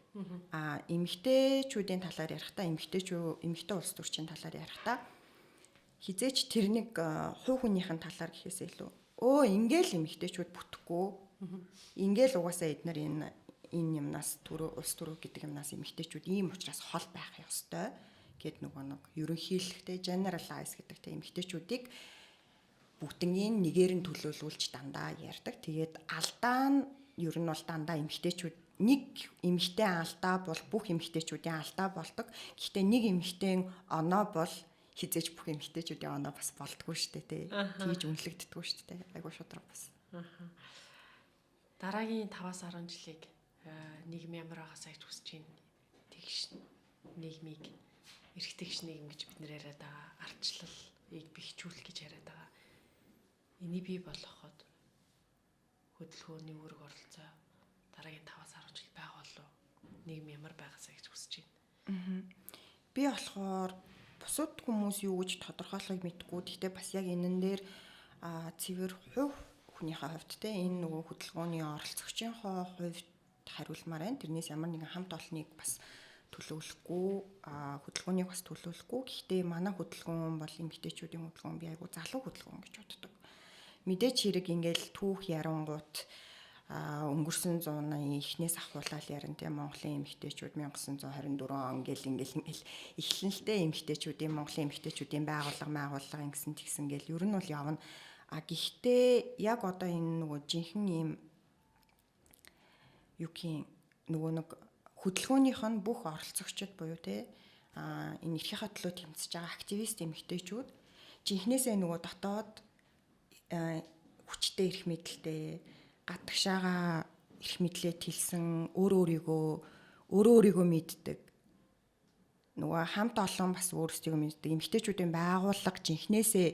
Эмэгтэйчүүдийн талаар ярихдаа эмэгтэй улс төрчийн талаар ярихдаа хизээч тэр нэг хувь хүнийхэн талаар гэхээсээ илүү ингээл эмэгтэйчүүд бүтэхгүй. Ингээл угаасаа эднэр энэ юмнаас улс төрөө гэдэг юмнаас эмэгтэйчүүд ийм учраас хол байх ёстой гэд нөгөө нэг ерөнхийлөхтэй generalize гэдэгтэй эмэгтэйчүүдийг бүгднийг нэгээр нь төлөөлүүлж дандаа ярьдаг. Тэгээд алдаа нь ер нь бол дандаа эмэгтэйчүүд нэг эмэгтэй алдаа бол бүх эмэгтэйчүүдийн алдаа болдог. Гэхдээ нэг эмэгтэй оноо бол хизээж бүх эмэгтэйчүүдийн оноо бас болдгоо шүү дээ тий. Тийж үнэлэгддэггүй шүү дээ. Айгуу шудраг бас. Дараагийн 5-10 жилиг нийгэм ямар байгаас гэж хүсэж байна. Тэгш нийгмийг эрэгтэйгч нийгэм гэж бид нэр яриад байгаа. Ардчлалыг бэхжүүлэх гэж яриад байгаа. Энийг бий болгоход хөдөлгөөний үүрэг оролцоо дараагийн 5-10 жил байгаа болов нийгэм ямар байгаас гэж хүсэж байна. Би болохоор бусад хүмүүс юу гэж тодорхойлохыг мэдгүй. Гэхдээ бас яг энэн дээр цэвэр хувь хүнийхээ хувьд те энэ нөгөө хөдөлгөөний оролцогчийн хувьд хариулмаар байна. Тэрнээс ямар нэгэн хамт олныг бас төлөвлөхгүй, хөдөлгөөнийг бас төлөвлөхгүй. Гэхдээ манай хөдөлгөөн бол эмэгтэйчүүдийн хөдөлгөөн би айгу залуу хөдөлгөөн гэж боддог. Мэдээч хэрэг ингээл түүх ярангууд өнгөрсөн зууны эхнээс ахуулаад ярин тийм Монголын эмэгтэйчүүд 1924 он ингээл эхлэнэлтэй эмэгтэйчүүдийн Монголын эмэгтэйчүүдийн байгууллага ингэсэн тэгсэн гэл ер нь бол явна. Гэхдээ яг одоо энэ нөгөө жинхэнэ ийм нөгөө нэг хөдөлгөөнийх нь бүх оролцогчид буюу те энэ эрхийнхаа төлөө тэмцэж байгаа активист эмэгтэйчүүд жинхнээсээ нөгөө дотоод хүчтэй эрх мэдэлтэй гадагшаага эрх мэдлээ тэлсэн өөрийгөө мэддэг нөгөө хамт олон бас өөрсдийгөө мэддэг эмэгтэйчүүдийн байгууллага жинхнээсээ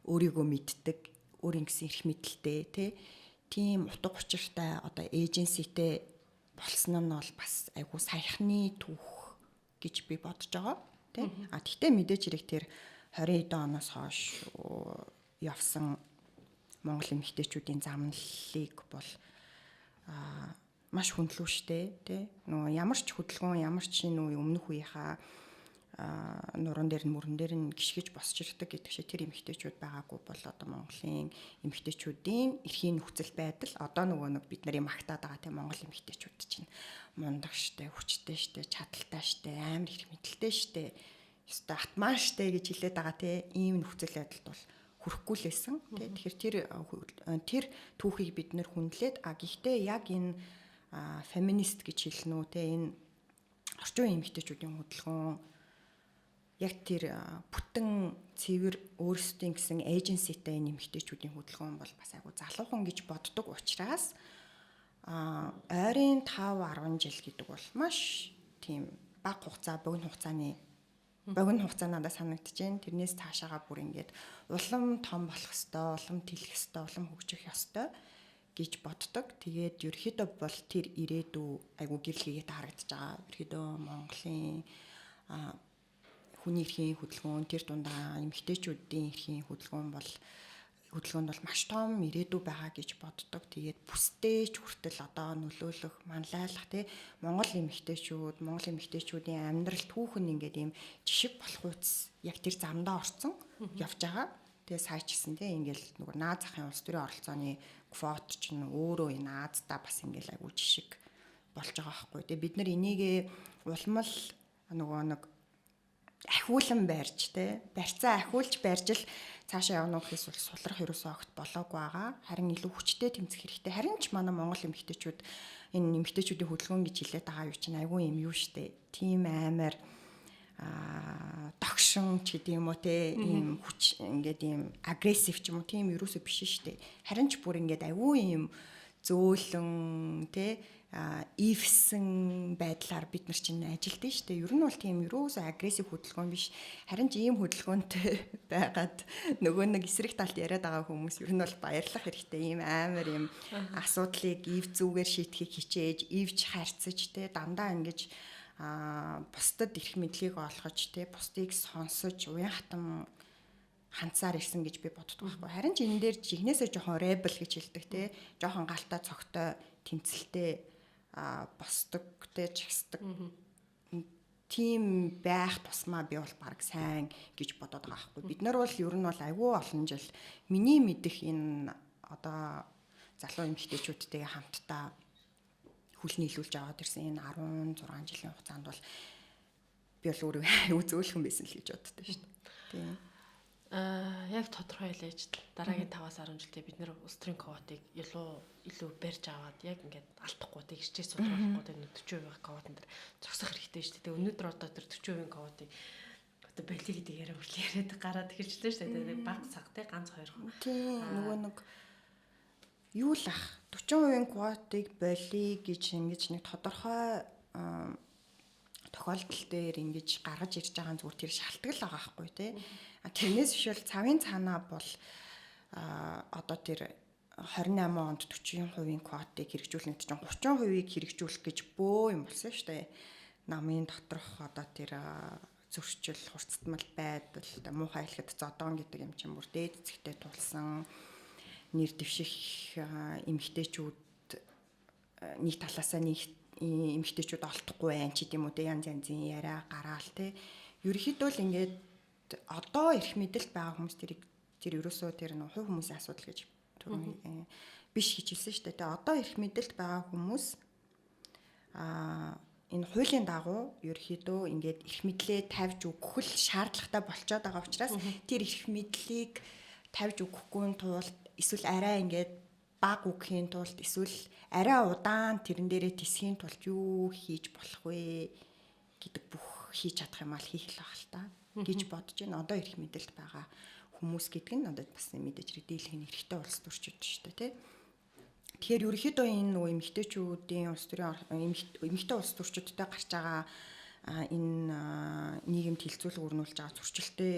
өөрийгөө мэддэг өөрийн гэсэн эрх мэдэлтэй тийм утга учиртай одоо эйженситэй болсон нь бол бас айгу саяхны түүх гэж би бодож байгаа тий. Гэхдээ мэдээж хэрэг тэр 20 оноос хойш явсан Монгол эмэгтэйчүүдийн замналыг бол маш хүндлүү штэ тий. Нөгөө ямар ч хөдөлгөөн ямар ч нөгөө өмнөх үеийнхаа нуран дээр мөрөн дээр нь гიშгэж босч ирдэг гэдэг шиг тэр эмэгтэйчүүд байгаагүй бол одоо Монголын эмэгтэйчүүдийн эрхийн нөхцөл байдал одоо нөгөө нэг бид нарын магтаад байгаа тийм Монгол эмэгтэйчүүд чинь мундаг штэ, хүчтэй штэ, чадaltaй штэ, амар эрх мэдэлтэй штэ, ёстой атмаа штэ гэж хэлээд байгаа тийм ийм нөхцөл байдалд бол хүрэхгүй л байсан тийм. Тэгэхээр тэр түүхийг бид нэр хүндлээд гэхдээ яг энэ феминист гэж хэлнэ үү тийм энэ орчин үеийн эмэгтэйчүүдийн хөдөлгөөн яг тэр бүтэн цэвэр өөрсдийн гэсэн эйженситэй нэмэгтэйчүүдийн хөдөлгөөн бол бас айгу залуухан гэж боддог учраас ойрын 5-10 жил гэдэг бол маш тийм бага хугацаа богино хугацаа надад санагдчихээн. Тэрнээс цаашаага бүр ингээд улам том болох ёстой, улам тэлэх ёстой, улам хөгжих ёстой гэж боддог. Тэгээд ерөөхдөө бол тэр ирээдүй айгу гэрэл хийгээд харагдаж байгаа. Ерөөхдөө Монголын хүний эрхийн хөдөлгөөн, тэр дундаа эмэгтэйчүүдийн эрхийн хөдөлгөөнд бол маш том ирээдүй байгаа гэж боддог. Тэгээд бүсдээ ч хүртэл одоо нөлөөлөх, манлайлах тий Монгол эмэгтэйчүүдийн амьдрал түүхэн ингээд ийм жишг болох үс яг тэр замдаа орцсон явж байгаа. Тэгээ сая ч гэсэн тий ингээд нөгөө Наад захын улс төрийн оролцооны квот ч өөрөө энэ Аздаа бас ингээд айгүй жишг болж байгаа байхгүй. Тэгээ бид нар энийг улмал нөгөө нэг ахиулан барьж те барьцаа ахиулж барьж л цаашаа явна гэхээс бол сулрах ерөөсөө огт болоогүй байгаа. Харин илүү хүчтэй тэмцэх хэрэгтэй. Харин ч манай Монгол эмэгтэйчүүд энэ эмэгтэйчүүдийн хөдөлгөөн гэж хэлээд байгаа юу чинь айгүй юм юу штэ. Тим аймаар догшин ч гэдэм юм уу те ийм хүч ингээд ийм агрессив ч юм уу тийм ерөөсөө биш штэ. Харин ч бүр ингээд айгүй ийм зөөлөн те ивсэн байдлаар бид нар чинь ажилдсан шүү дээ. Ер нь бол тийм ерөөсөө агрессив хөдөлгөөн биш. Харин ч ийм хөдөлгөөнтэй байгаад нөгөө нэг эсрэг талд яриад байгаа хүмүүс ер нь бол баярлах хэрэгтэй. Ийм амар ийм асуудлыг ив зүгээр шийдэхийг хичээж, ивж харьцаж те дандаа ингэж бусдад эрх мэдлийг олгож те бусдыг сонсож уян хатан ханцаар ирсэн гэж би боддог байхгүй. Харин ч энэ дээр жигнэсээ жоохон ребел гэж хэлдэг те. Жоохон галтаа цогтой тэмцэлтэй босдог те чигсдэг. Тийм байх тусмаа би бол баг сайн гэж бодоод байгаа байхгүй. Бид нар бол ер нь бол айгүй олон жил миний мэдих энэ одоо залуу эмэгтэйчүүдтэйгээ хамтдаа хүл нийлүүлж аваад ирсэн энэ 16 жилийн хугацаанд бол би бол өөрөө айгүй зөөлхөн байсан л гэж боддоо шүү дээ. Тийм. Яг тодорхой хэлээж дараагийн 5-10 жилдээ бид нэр улс төрийн квотыг илүү барьж аваад яг ингээд алдахгүй тэг хичээж судлахгүй тэг 40% квотын дээр зогсох хэрэгтэй шүү дээ. Өнөөдөр одоо тэр 40% квотыг одоо болиё гэдэг яриа хүртэл яриад гараад эхэлжлээ шүү дээ. Баг цаг тэг ганц 2 хон. Тийм нөгөө нэг юу л ах 40% квотыг болиё гэж ингэж нэг тодорхой тохиолдол дээр ингэж гаргаж ирж байгаа зүгээр тэр шалтгаал байгаа байхгүй тий. Тэрнээс бишэл цавын цаанаа бол одоо тэр 28 онд 40% квотыг хэрэгжүүлнэ гэж 30%-ийг хэрэгжүүлэх гэж бөө юм болсон шүү дээ. Намын доторх одоо тэр зөрчил, хурцтмал байдал, муухай хэлэхэд зодон гэдэг юм чинь бүр дээд цэгтээ тулсан нэр дэвших эмэгтэйчүүд нэг талаасаа нэг эмэгтэйчүүд олдохгүй байх ч гэдэм үү те янз янзын яриа гараал те ерөөхдөө л ингээд одоо эрх мэдэлд байгаа хүмүүс тэр ерөөсөө тэр нэг хувь хүмүүсийн асуудал гэж түрүүн биш гэж хэлсэн шүү дээ те одоо эрх мэдэлд байгаа хүмүүс энэ хуулийн дагуу ерөөхдөө ингээд эрх мэдлээ тавьж өгөх л шаардлагатай болчиход байгаа учраас тэр эрх мэдлийг тавьж өгөхгүй тулд эсвэл арай ингээд баг үгэхийн тулд эсвэл арай удаан тэрэн дээрээ тисхийн тулд юу хийж болох вэ гэдэг бүх хийж чадах юм аа хийх л байх л та гэж бодож байна. Одоо эрх мэдэлд байгаа хүмүүс гэдэг нь одоо бас мэдээж дийлэх нь эрхтэй улс төрчид шүү дээ тий. Тэгэхээр ерөнхийдөө энэ нөгөө эмэгтэйчүүдийн улс төрийн эмэгтэй улс төрчидтэй гарч байгаа энэ нийгэмд хилцүүлэг өрнүүлж байгаа зөрчилтэй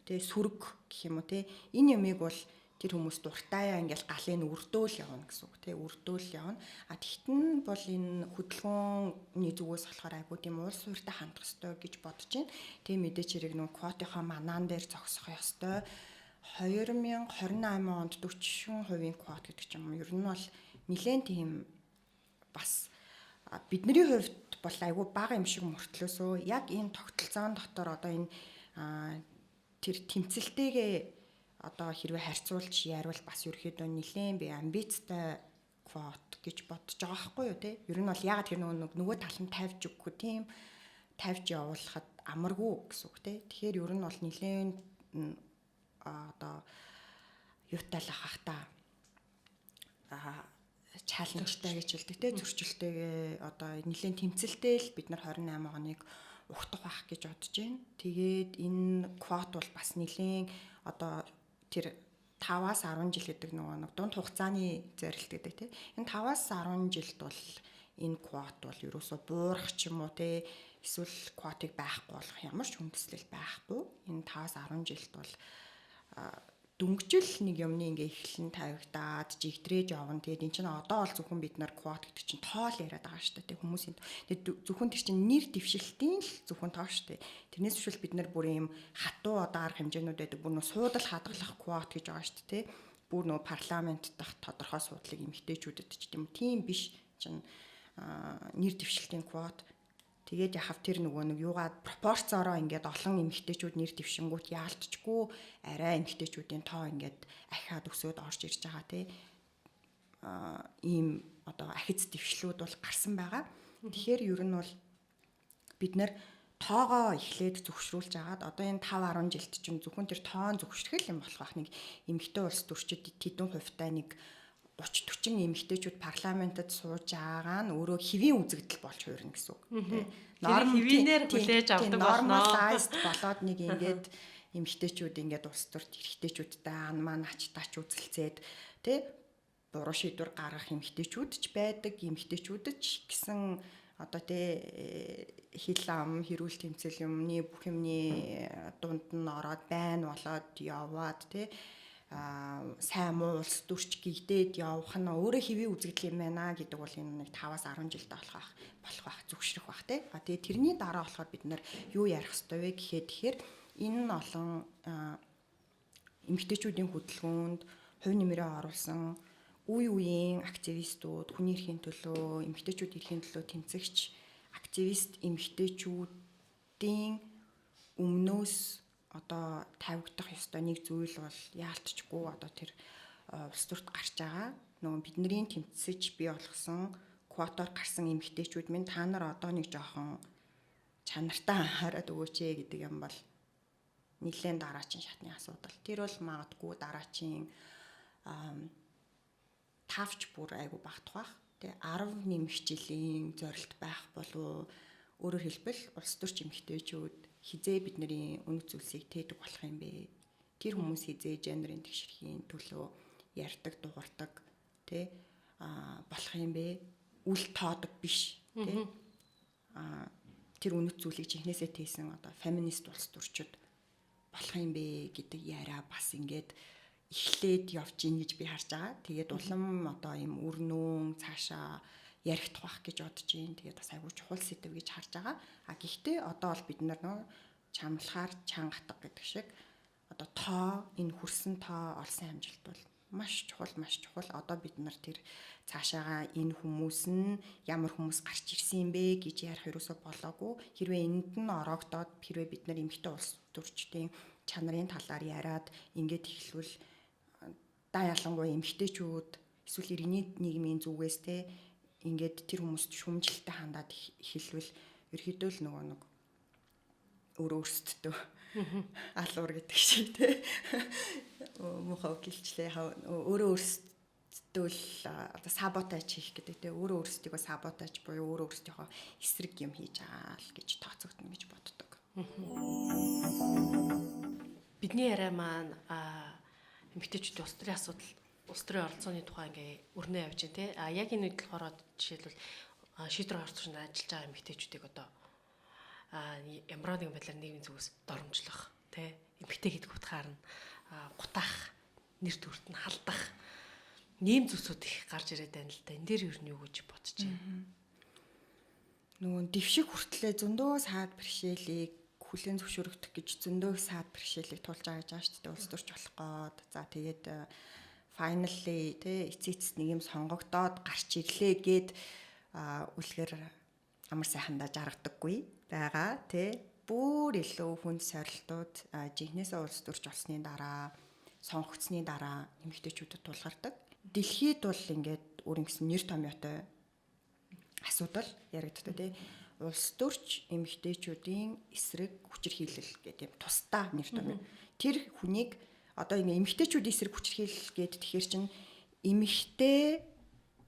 тий сүрэг гэх юм уу тий энэ юмыг бол тэр хүмүүс дуртаяа ингээл галын өрдөөл явна гэсэн үг тий өрдөөл явна. Тэгтэн бол энэ хөдөлгөөний зүгээс болохоор айгуу тийм уул суурьтай хандах ёстой гэж бодож байна. Тийм мэдээч хэрэг нөө квотынхаа манаан дээр зогсох ёстой. 2028 онд 40% квот гэдэг ч юм ер нь бол нэлээд тийм бас бидний хувьд бол айгүй бага юм шиг мөртлөөсөө яг энэ тогтолцоон дотор одоо энэ тэр тэмцэлтэйгээ одоо хэрвээ харьцуулж яарвал бас ерөөхдөө нэлээд би амбицтай квот гэж бодож байгаа байхгүй юу те. Ер нь бол ягаад тэр нөгөө тал нь тавьж өгөхгүй тийм тавьж явуулахад амаргүй гэсэн үг те. Тэгэхээр ер нь бол нэлээд одоо юутай л ахах та чаленжтай гэж хэлдэг те зөрчилтэйгээ одоо нэлээд тэмцэлтэй л бид нар 28 оныг ухтах байх гэж бодож байна. Тэгээд энэ квот бол бас нэлээд одоо тэр 5-аас 10 жил гэдэг нэг дунд хугацааны зорилт гэдэг тийм. Энэ 5-аас 10 жилд бол энэ квот бол ерөөсөө буурах ч юм уу те эсвэл квотыг байхгүй болох ямар ч хүндэслэл байхгүй. Энэ 5-аас 10 жилд бол дөнгөжл нэг юмны ингээ эхлэн тавигдаад жигдрээж явна. Тэгээд эн чинь одоо бол зөвхөн бид нар квот гэдэг чинь тоол яриад байгаа шүү дээ. Хүмүүсийн тэгээд зөвхөн тэр чинь нэр дэвшилтийн л зөвхөн тоо шүү дээ. Тэрнээс биш бид нар бүр юм хатуу одоо арга хэмжээнүүд байдаг. Бүр нөө суудал хадгалах квот гэж байгаа шүү дээ. Бүр нөө парламент дах тодорхой суудлыг эмэгтэйчүүдэд ч тийм биш чинь нэр дэвшилтийн квот. Тэгээд яхав тэр нөгөө нэг юугаад пропорцоороо ингээд олон эмэгтэйчүүд нэр дэвшингүүт яалтчгүй арай эмэгтэйчүүдийн тоо ингээд ахиад өсөөд орж ирж байгаа тий. Ийм одоо ахиц дэвшлүүд бол гарсан байгаа. Тэгэхээр ер нь бол бид нэр тоогоо эхлээд зөвшрүүлж агаад одоо энэ 5-10 жилд чинь зөвхөн тэр тоон зөвшрөх юм болох бах нэг эмэгтэй улс төрчид тэдэн хувьтай нэг 30-40 эмэгтэйчүүд парламентод сууж байгаа нь өөрөө хэвийн үзэгдэл болж хуурна гэсэн үг. Хэвийнээр хүлээж авдаг болно. Normalized болоод нэг ингээд эмэгтэйчүүд ингээд улс төрт эрэгтэйчүүдтэй маань ачтаач үзэлцээд тий буруу шийдвэр гаргах эмэгтэйчүүд ч байдаг, эмэгтэйчүүд ч гэсэн одоо тий хил ам хэрүүл тэмцэл юмны бүх юмны дунд нь ороод байна болоод яваад тий сайн муу улс төрч гэгдээд явах нь өөрөө хэвийн үзэгдэл юм байна гэдэг бол энэ нэг 5-10 жилд болох байх зөвшрөх бах тий. Тэгээ тэрний дараа болохоор бид нар юу ярих ёстой вэ гэхээр энэ олон эмэгтэйчүүдийн хөдөлгөөнд хувь нэмрээ оруулсан үеийн активистууд, хүний эрхийн төлөө, эмэгтэйчүүд эрхийн төлөө тэмцэгч активист эмэгтэйчүүдийн өмнөөс одоо тавигдах ёстой нэг зүйл бол яалтчгүй одоо тэр улс төрт гарч байгаа. Нөгөө бидний тэмцэж бий болгосон квотоор гарсан эмэгтэйчүүд минь та нар одоо нэг жоохон чанартай анхаарал өгөөч гэдэг юм бол нэлээд дараачийн шатны асуудал. Тэр бол магадгүй дараачийн тавч бүр айгу багтах бах. Тэгээ 10 нэмэх жилийн зорилт байх болов өөрөөр хэлбэл улс төрч эмэгтэйчүүд хизээ бидний үнэт зүйлсийг тээдэг болох юм бэ? Тэр хүмүүс хизээ гендерийн тэгшэрхийн төлөө ярьдаг, дуурдаг тий болох юм бэ? Үл тоодог биш тий тэр үнэт зүйлийг чихнээсээ тээсэн одоо феминист улс төрчид болох юм бэ гэдэг яриа бас ингээд эхлээд явж ийн гэж би харж байгаа. Тэгээд улам одоо ийм өрнөөн цаашаа яригдах бах гэж бодож байна. Тэгээд бас айгүй чухал сэдв гэж харж байгаа. Гэхдээ одоо бол бид нар нөө чамлахаар чангатга гэдэг шиг одоо тоо энэ хүрсэн тоо олсон амжилт бол маш чухал. Одоо бид нар тэр цаашаага энэ хүмүүс нь ямар хүмүүс гарч ирсэн юм бэ гэж ярих ерөөсө болоогүй. Хэрвээ энд нь ороогдоод хэрвээ бид нар эмэгтэй улс төрчдийн чанарын талаар яриад ингээд эхлвэл да ялангуяа эмэгтэйчүүд эсвэл иргэний нийгмийн зүгээс те ингээд тэр хүмүүст шүмжлэлтэй хандаад эхэлвэл ерөөдөө л нөгөө нэг өөрөөсдөө алуур гэдэг шиг те мохоо гэлчлээ өөрөөсдөө л одоо саботаж хийх гэдэг те өөрөөсдөө саботаж буюу өөрөөсдийнхөө эсрэг юм хийж байгаа л гэж тооцогдно гэж боддог. Бидний яриа маань эмэгтэйчүүдийн улс төрийн асуудал, улс төрийн оролцооны тухай ингээ өрнөө явж байна те. Яг энэ үед болохоор жишээлбэл шийдвэр гаргах чинь ажиллаж байгаа эмэгтэйчүүдийг одоо ямар нэгэн байдлаар нийгмийн зүгээс доромжлох те. Эмэгтэй гэдэг утгаар нь гутаах, нэр төрөлт нь халдах нэм зүйлсүүд их гарч ирээд байна л да. Энэ дээр юу нь юу гэж бодож байна? Нөгөө дэвшиг хүртлээ зөндөө саад бэрхшээлийг хүлэн зөвшөөрөгдөх гэж зөндөө саад бэрхшээлийг тулж байгаа шүү дээ. Улс төрч болох гээд. За тэгээд finally тэ эцэц нэг юм сонгогдоод гарч ирлээ гэд үлгэр амар сайхандаа жаргадаггүй байгаа тэ. Бүр илүү хүнд сорилтууд жинхнээсээ улс төрч болсны дараа сонгогдсны дараа эмэгтэйчүүдэд тулгардаг. Дэлхийд бол ингээд өөр ингэсэн нэр томьёотой асуудал яригддаг тий. Улс төрч эмэгтэйчүүдийн эсрэг хүчирхийлэл гэдэг юм тусдаа нэр томьёо. Тэр хүнийг одоо ингэ эмэгтэйчүүдийн эсрэг хүчирхийлэл гэдэг тэгэхээр чинь эмэгтэй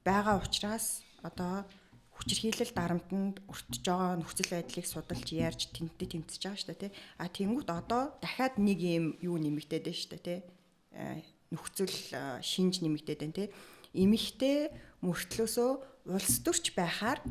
байгаа учраас одоо хүчирхийлэл дарамтанд өртөж байгаа нөхцөл байдлыг судалж ярьж тэнтэй тэмцэж байгаа шүү дээ тий. Тэнгүүт одоо дахиад нэг юм юу нэмэгдээд байна шүү дээ тий. Нөхцөл шинж нэмэгдээд байна тий. Эмэгтэй мөртлөөсөө улс төрч байхаар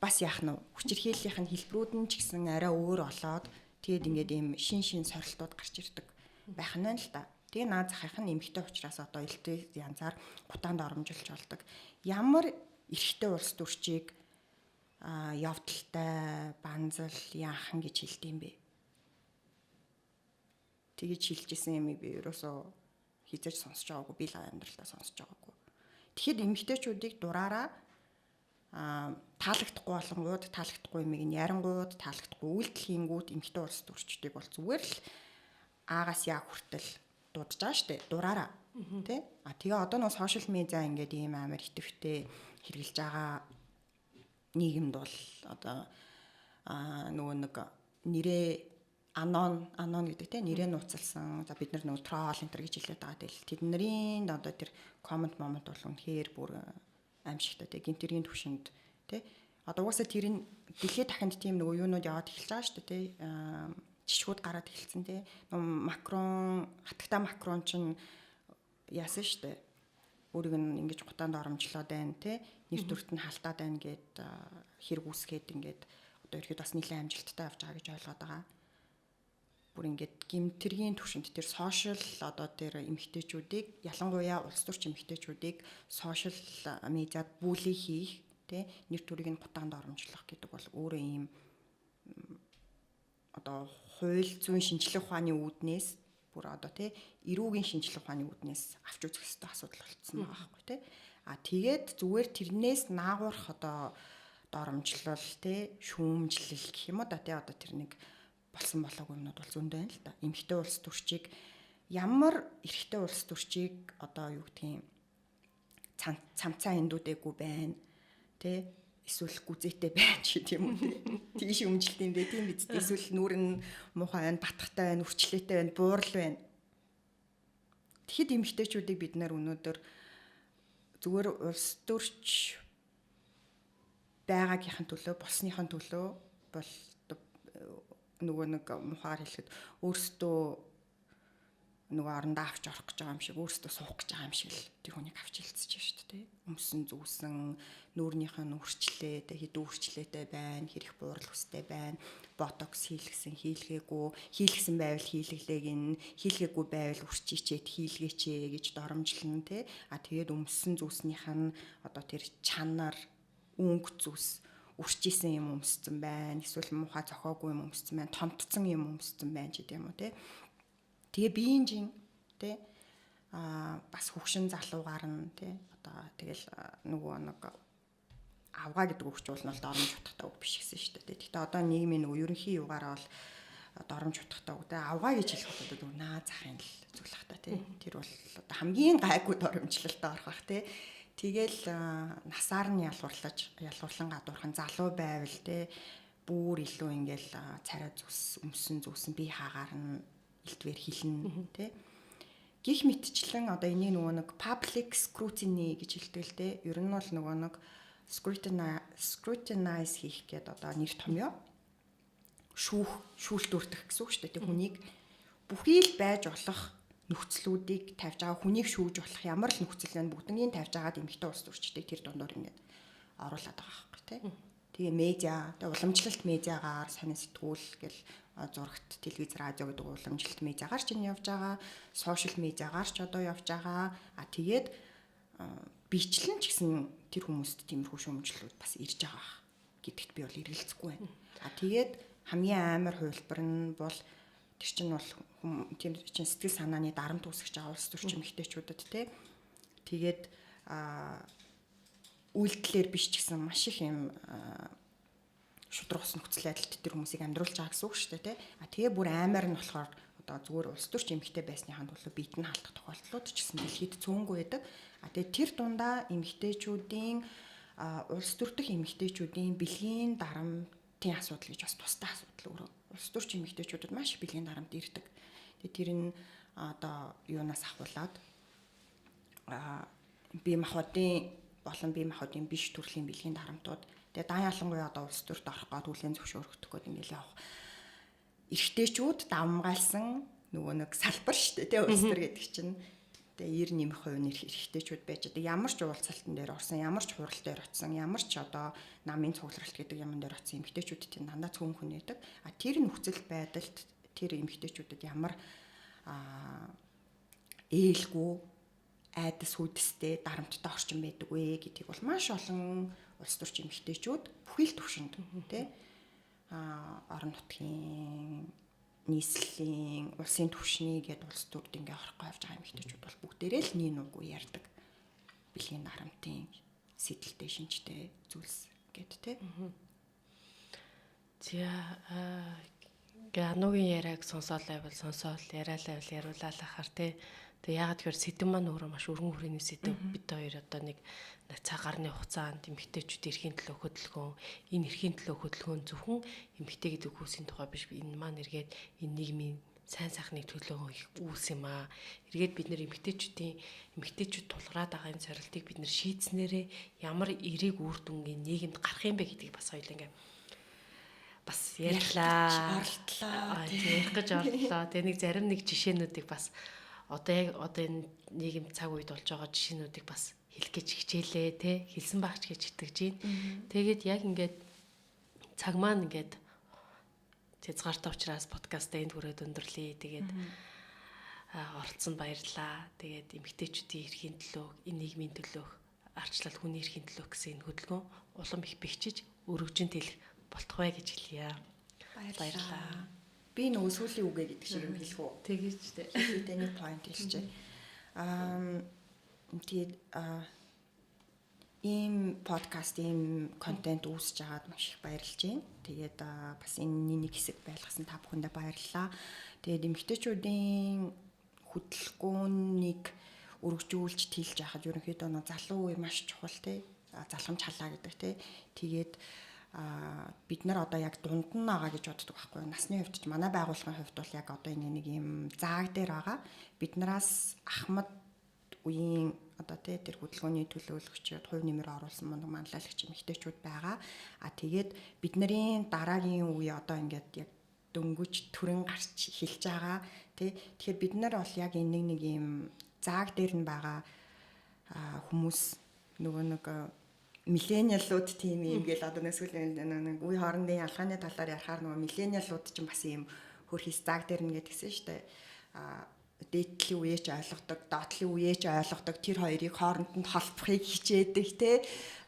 бас яах нь хүчирхийллийнх нь хэлбэрүүд нь ч гэсэн арай өөр болоод тэгээд ингээд ийм шин сорилтууд гарч ирдэг байх нь л да. Тэгээ наад захынх нь эмэгтэй учраас одоо элтэй янзаар гутаанд оромжилж болдог. Ямар эрэгтэй улс төрчийг явдалтай, банзал, яахан гэж хэлдэм бэ? Тэгэж хэлжсэн юм би ерөөсөө хизээж сонсож байгаагүй, би л амьдралдаа сонсож байгаагүй. Тэгэхэд эмэгтэйчүүдийг дураараа таалагдахгүй болонгууд, таалагдахгүй юмыг нь ярангууд, таалагдахгүй үйлдэл хийнгүүд эмэгтэй улс төрчдийг бол зүгээр л аагаас яг хүртэл дуудаж байгаа штэ, дураараа. Тэ? Тэгээ одоо нөө сошиал медиа ингээд ийм амар итэвхтэй хэрэгжилж байгаа нийгэмд бол одоо нөгөө нэг нэрээ анон гэдэг те нэрээ нууцлсан. За бид нар нөгөө трол энтер гэж хэлээд байгаа. Тэгэл тэднэрийн одоо тэр комент момент бол үнэхээр бүр аимшигтай те гинтерийн төвшөнд те одоо угаасаа тэрийн дэлхийд дахинд тийм нөгөө юунууд яваад эхэлж байгаа шүү дээ те жишгүүд гараад эхэлсэн те Макрон хатагта Макрон ч яасан шүү дээ өөрийг нь ингэж гутаанд оромжлоод байна те нэр төрт нь халтаад байна гэд хэрэг үсгээд ингээд одоо ихэд бас нэлээд амжилттай явж байгаа гэж ойлгоод байгаа. Бүр ингээд гимтэргийн төвшөнд тэр сошиал одоо тэр эмэгтэйчүүдийг ялангуяа улс төрч эмэгтэйчүүдийг сошиал медиад бүли хийх тэ нэр төрийг нь гутаанд оромжлох гэдэг бол өөрөө ийм одоо хууль зүйн шинжилгээ ухааны үүднээс бүр одоо тэ эрүүгийн шинжилгээ ухааны үүднээс авч үзэх хэрэгтэй асуудал болцсон байгаа байхгүй тэ тэгээд зүгээр тэрнээс наагуурах одоо доромжлол тэ шүүмжлэл гэх юм уу да тэ одоо тэр нэг болсон болоогүй юмнууд бол зөндөө байна л да. Эмэгтэй улс төрчийг ямар эрэгтэй улс төрчийг одоо юу гэдгийг цамцаа эндүүдээгүй байна. Тэ эсвэл гүзээтэй байна ч гэдэг юм уу тэ. Тийш өмжилт юм бэ тийм биз дээ. Эсвэл нүур нь муухай байна, батхтай байна, үрчлээтэй байна, буурал байна. Тэгэхэд эмэгтэйчүүдийг бид нар өнөөдөр зүгээр улс төрч байгаагийнхын төлөө, болсныхын төлөө бол нөгөө нэг мухаар хэлэхэд өөрсдөө нөгөө орондоо авч орох гэж байгаа юм шиг өөрсдөө суух гэж байгаа юм шиг л тэр хүнийг авч хэлцэж байна шүү дээ. Өмсөн зүүсэн нүүрнийх нь үрчлээ, хэдэн үрчлээтэй байна, хэрэг буурал хүстэй байна, ботокс хийлгсэн, хийлгсэн байвал хийлгэлээг нь, хийлгээгүй байвал үрчичээд хийлгээчээ гэж доромжлно те. Тэгээд өмсөн зүүснийх нь одоо тэр чанар, өнгө зүс үрчижсэн юм өмссөн байна. Эсвэл муухай зохиогүй юм өмссөн байна. Томтцсон юм өмссөн байна ч гэдэм үү те. Тэгээ биеийн жин те бас хөвшин залуугаар нь те одоо тэгэл нөгөө нэг авгаа гэдэг өгч бол доромж утгатай үг биш гэсэн шүү дээ. Гэхдээ одоо нийгмийн нөгөө ерөнхий югаараа бол доромж утгатай үг те авгаа гэж хэлэх бол одоо наа захын л зүйл хата те. Тэр бол одоо хамгийн гайгүй доромжлолтой орох бах те. Тэгэл насаар нь ялгуурлан гадуурхан залуу байвал те бүр илүү ингээл царай зүс өмсөн бие хаагаар нь илтвэр хилнэ те. Гих мэтчлэн одоо энийг нөгөө нэг public scrutiny гэж хэлдэг л те. Ер нь бол нөгөө нэг scrutinize хийх гэдэг одоо нэр томьёо шүүлтүрдэх гэсэн үг шүү дээ. Хүнийг бүхий л байж болох нөхцлүүдийг тавьж байгаа хүнийг шүүж болох ямар л нөхцөл байна бүгднийг тавьж байгаа эмэгтэй улс төрчдийг тэр дундор ингээд оруулаад байгаа байхгүй тий. Тэгээ медиа, тэгээ уламжлалт медиагаар сонин сэтгүүл гэл зурагт телевиз радио гэдэг уламжлалт медиагаар ч энэ явж байгаа, сошиал медиагаар ч одоо явж байгаа. Тэгээд бичлэн ч гэсэн тэр хүмүүст тиймэрхүү шүүмжлэлүүд бас ирж байгаа гэдэгт би бол эргэлзэхгүй байна. Тэгээд хамгийн амар хувилбар нь бол тэр чинь бол тийм чинь сэтгэл санааны дарамт үүсгэж байгаа улс төрчин эмэгтэйчүүдэд те. Тэгээд үйлдэлээр биш ч гэсэн маш их юм шудрагс нөхцөл байдалд тэр хүмүүсийг амьдруулж байгаа гэсэн үг шүү дээ те. Тэгээ бүр аймаар нь болохоор одоо зүгээр улс төрч эмэгтэй байсныхаа төлөө биет нь халдах тохиолдлууд ч гэсэн дэлхийд цөөнгүй байдаг. Тэгээ тэр дундаа эмэгтэйчүүдийн улс төртөх эмэгтэйчүүдийн бэлгийн дарамтын асуудал гэж бас тусдаа асуудал өөрөө. Улс төрч эмэгтэйчүүдэд маш бэлгийн дарамт ирдэг. Тэгээ тэр нь одоо юунаас ахуулаад бие махбодын болон бие махбодын биш төрлийн бэлгийн дарамтууд тэгээ дан ялангуяа одоо улс төрт орох гад хүлэн зөвшөөрөгдөх гээд ингээл явах. Эрэгтэйчүүд давмгаалсан нөгөө нэг салбар шүү дээ тий улс төр гэдэг чинь. Тэгээ 90% нь эрэгтэйчүүд байж одоо ямар ч уулзалтан дээр орсон, ямар ч хурал дээр очсон, ямар ч одоо намын цугларалт гэдэг юм дээр очсон эмэгтэйчүүд тийм дандаа цөөнхөн байдаг. Тэр нөхцөл байдалд тэр эмэгтэйчүүдэд ямар ээлгүй айдас хүдстэй дарамттай орчин байдаг вэ гэдгийг бол маш олон улс төрч эмэгтэйчүүд бүхий л төвшөнд тий орон нутгийн нийслэлийн улсын түвшний гэдэг улс төрд ингээ орохгүй явж байгаа эмэгтэйчүүд бол бүгдээрээ л нин үгүй ярьдаг. Бэлгийн дарамтын сэтэл шинжтэй зүйлс гэд тий. Анугийн яриаг сонсоол яриалаа яриулаад ахаар тий. Тэгээ яагаад гэхээр сэдв маань өөрөө маш өргөн хүрээний сэдв. Бид хоёр одоо нэг цаг гарны хугацаанд эмэгтэйчүүд эрхийн төлөө хөдөлгөөн, энэ эрхийн төлөө хөдөлгөөн зөвхөн эмэгтэй гэдэг хүүсийн тухай биш. Энэ маань эргээд энэ нийгмийн сайн сайхны төлөө их үүс юм аа. Эргээд бид нэр эмэгтэйчүүд тулгараад байгаа энэ зорилтыг бид нэр шийдснээрээ ямар эерэг үр дүнгийн нийгэмд гарах юм бэ гэдгийг бас хоёул ингээ бас ярьлаа. Ярих гэж орлоо. Тэгээ нэг зарим нэг жишээнүүдийг бас одоо энэ нийгэм цаг үед болж байгаа жишээнүүдийг бас хэлэх гэж хичээлээ те хэлсэн багч гэж итгэж байна. Тэгээд яг ингээд цаг маань ингээд цэцгаартай учраас подкастаа энд хүрээд өндөрлөе. Тэгээд оролцсонд баярлалаа. Тэгээд эмэгтэйчүүдийн эрхийн төлөө, энэ нийгмийн төлөө, арчлал хүний эрхийн төлөө гэсэн энэ хөдөлгөөн улам их бэхжиж өргөжөнд хэлэх болтох бай гэж хэлье. Баярлалаа. Би нөгөө сүүлийн үгээ гэдэг шиг юм хэлэх үү? Тэгэж дээ. Тэгээд нэг point хэлчихье. Тэгээд ийм подкаст, ийм контент үүсэж байгаад маш их баярлж байна. Тэгээд бас энэ нэг хэсэг байлгасан та бүхэндээ баярлалаа. Тэгээд эмэгтэйчүүдийн хөдөлгөөнийг өргөжүүлж тэлж яхад ерөнхийдөө залуу үе маш чухал тий. Залхамж халаа гэдэг тий. Тэгээд бид нар одоо яг дунд нь байгаа гэж боддог байхгүй юу? Насны хувьд ч манай байгууллагын хувьд бол яг одоо энэ нэг юм зааг дээр байгаа. Биднээс ахмад үеийн одоо тэр хөдөлгөөний төлөөлөгчид, хувь нэмэр оруулсан мундаг манлайлагч эмэгтэйчүүд байгаа. Тэгээд бидний дараагийн үе одоо ингээд яг дөнгөж төрөн гарч эхэлж байгаа. Тэгэхээр бид нар бол яг энэ нэг юм зааг дээр нь байгаа хүмүүс нөгөө нэг миллениалууд тийм юм гээл одоо нэсвэлийн нэг үе хоорондын ялгааны талаар ярихаар нөгөө миллениалууд ч бас ийм хөрхис зааг дээр нь гэдгсэн шүү дээ. Дээдлийн үеэч ойлгодог, доотлын үеэч ойлгодог тэр хоёрыг хооронд нь холбохыг хичээдэг те.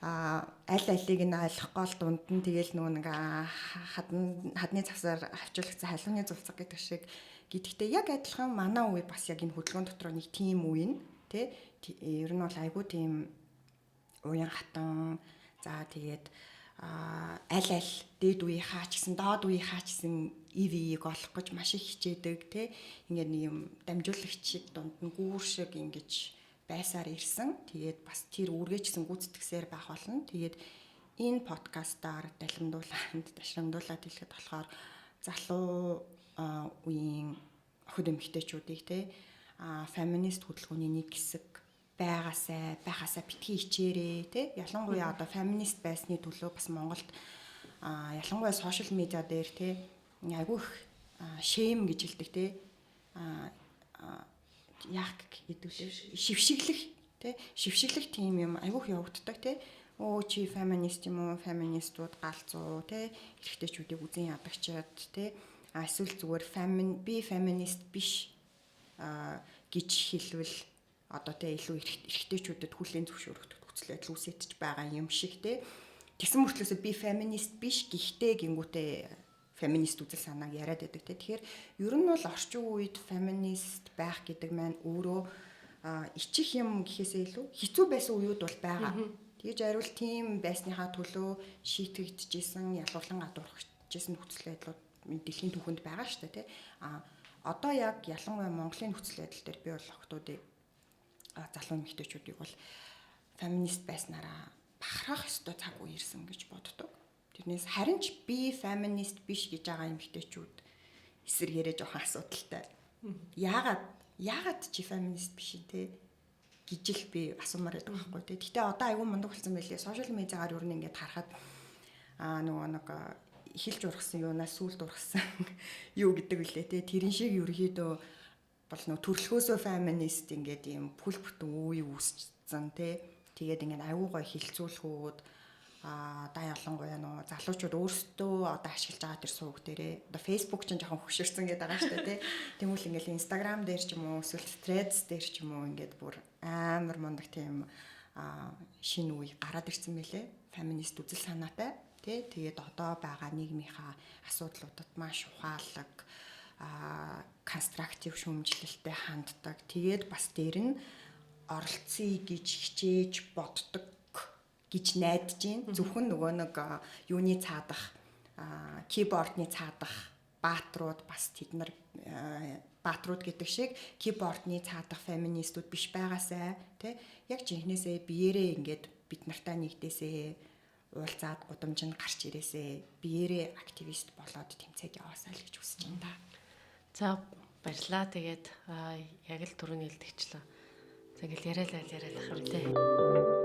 Аль алийг нь ойлгохгүй л дунд нь тэгэл нөгөө нэг хадны завсаар авчруулагдсан халууны зулцаг гэдэг шиг. Гэхдээ яг адилхан манай үе бас яг энэ хөдөлгөөн дотор нэг тийм үе нь те. Ер нь бол айгүй тийм уян хатан за тэгээд аль дээд үе хаач гэсэн доод үе хаач гэсэн ивийг олох гэж маш их хичээдэг тий ингээд нэг юм дамжуулагч шиг дунд нь гүүр шиг ингэж байсаар ирсэн. Тэгээд бас тэр үргээчсэн гүйцэтгсээр байх болно. Тэгээд энэ подкастаар ташрамдуулаад хэлэхэд болохоор залуу үеийн охид эмэгтэйчүүдийг тий феминист хөдөлгөөний нэг хэсэг байхасаа битгий хичээрээ тий ялангуяа одоо феминист байсны төлөө бас Монголд ялангуяа сошиал медиа дээр тий айгүй их шэм гэж хэлдэг тий яг хэдүүлээ шившиглэх тийм юм айгүй их явагддаг тий чи феминист юм уу феминистууд галзуу тий эрэгтэйчүүдийг үзэн ядагчаад тий эсвэл зүгээр би феминист биш гэж хэлвэл одоо тэ илүү эрэгтэйчүүдэд хүлээн зөвшөөрөх нөхцөл байдал үүсэж байгаа юм шиг те. Тэгсэн мөртлөөсөө би феминист биш гэхдээ гингүүтээ феминист үзэл санааг яриад байдаг те. Тэгэхээр ер нь бол орчин үед феминист байх гэдэг маань өөрөө ичих юм гэхээсээ илүү хэцүү байсан үеуд бол байгаа. Тэгэж ариул тийм байсныхаа төлөө шийтгэгдчихсэн, ялгуулан гадуурхажсэн нөхцөл байдлууд дэлхийн түүхэнд байгаа шүү дээ те. Одоо яг ялангуяа Монголын нөхцөл байдал дээр би бол охтуудыг залуу эмэгтэйчүүдийг бол феминист байснараа бахархах ёстой цаг үе ирсэн гэж боддог. Тэрнээс харин ч би феминист биш гэж байгаа эмэгтэйчүүд эсэргээрээ жоохон асуудалтай. Яагаад чи феминист биш те гэж л би асуумаар байдаг байхгүй те. Гэтэ одоо айгүй мундаг болсон байлээ. Сошиал медиагаар юу нэгээд харахад нөгөө нэг эхэлж ургасан юунаас сүүлд ургасан юу гэдэг үлээ те. Тэрэн шиг ерөөхдөө бол нөгөө төрөлхөөсөө феминист ингээд ийм бүл бүтэн үе үүсчихсэн те. Тэгээд ингээд аюу гой хилцүүлэхүүд одоо ялангуяа нөө залуучууд өөрсдөө одоо ашиглаж байгаа тэр сувг дээрээ одоо Facebook ч жоохон хөшөрсөн гэдэг байгаа шүү дээ тий. Тэгмэл ингээл Instagram дээр ч юм уу эсвэл Threads дээр ч юм уу ингээд бүр амар мундаг тийм шинэ үе гараад ирсэн мэлээ. Феминист үзэл санаатай тий. Тэгээд одоо байгаа нийгмийнхаа асуудлуудад маш ухаалаг конструктив шүүмжлэлтэй ханддаг. Тэгээд бас дээр нь оролцъё гэж хичээж боддог гэж найдаж байна. Зөвхөн нөгөө нэг юуны цаадах кибордны цаадах бааtruуд бас тэд нар бааtruуд гэдэг шиг кибордны цаадах феминистүүд биш байгаасай тий. Яг жинхнээсээ биеэрээ ингээд бид нартай нэгдээсээ уулзаад гудамжинд гарч ирээсээ биеэрээ активист болоод тэмцээд яваасай л гэж хүсэж байна да. За баярлаа. Тэгээд яг л түрүүний хэлдэгчлээ. За ингээл яриалаа харин тий.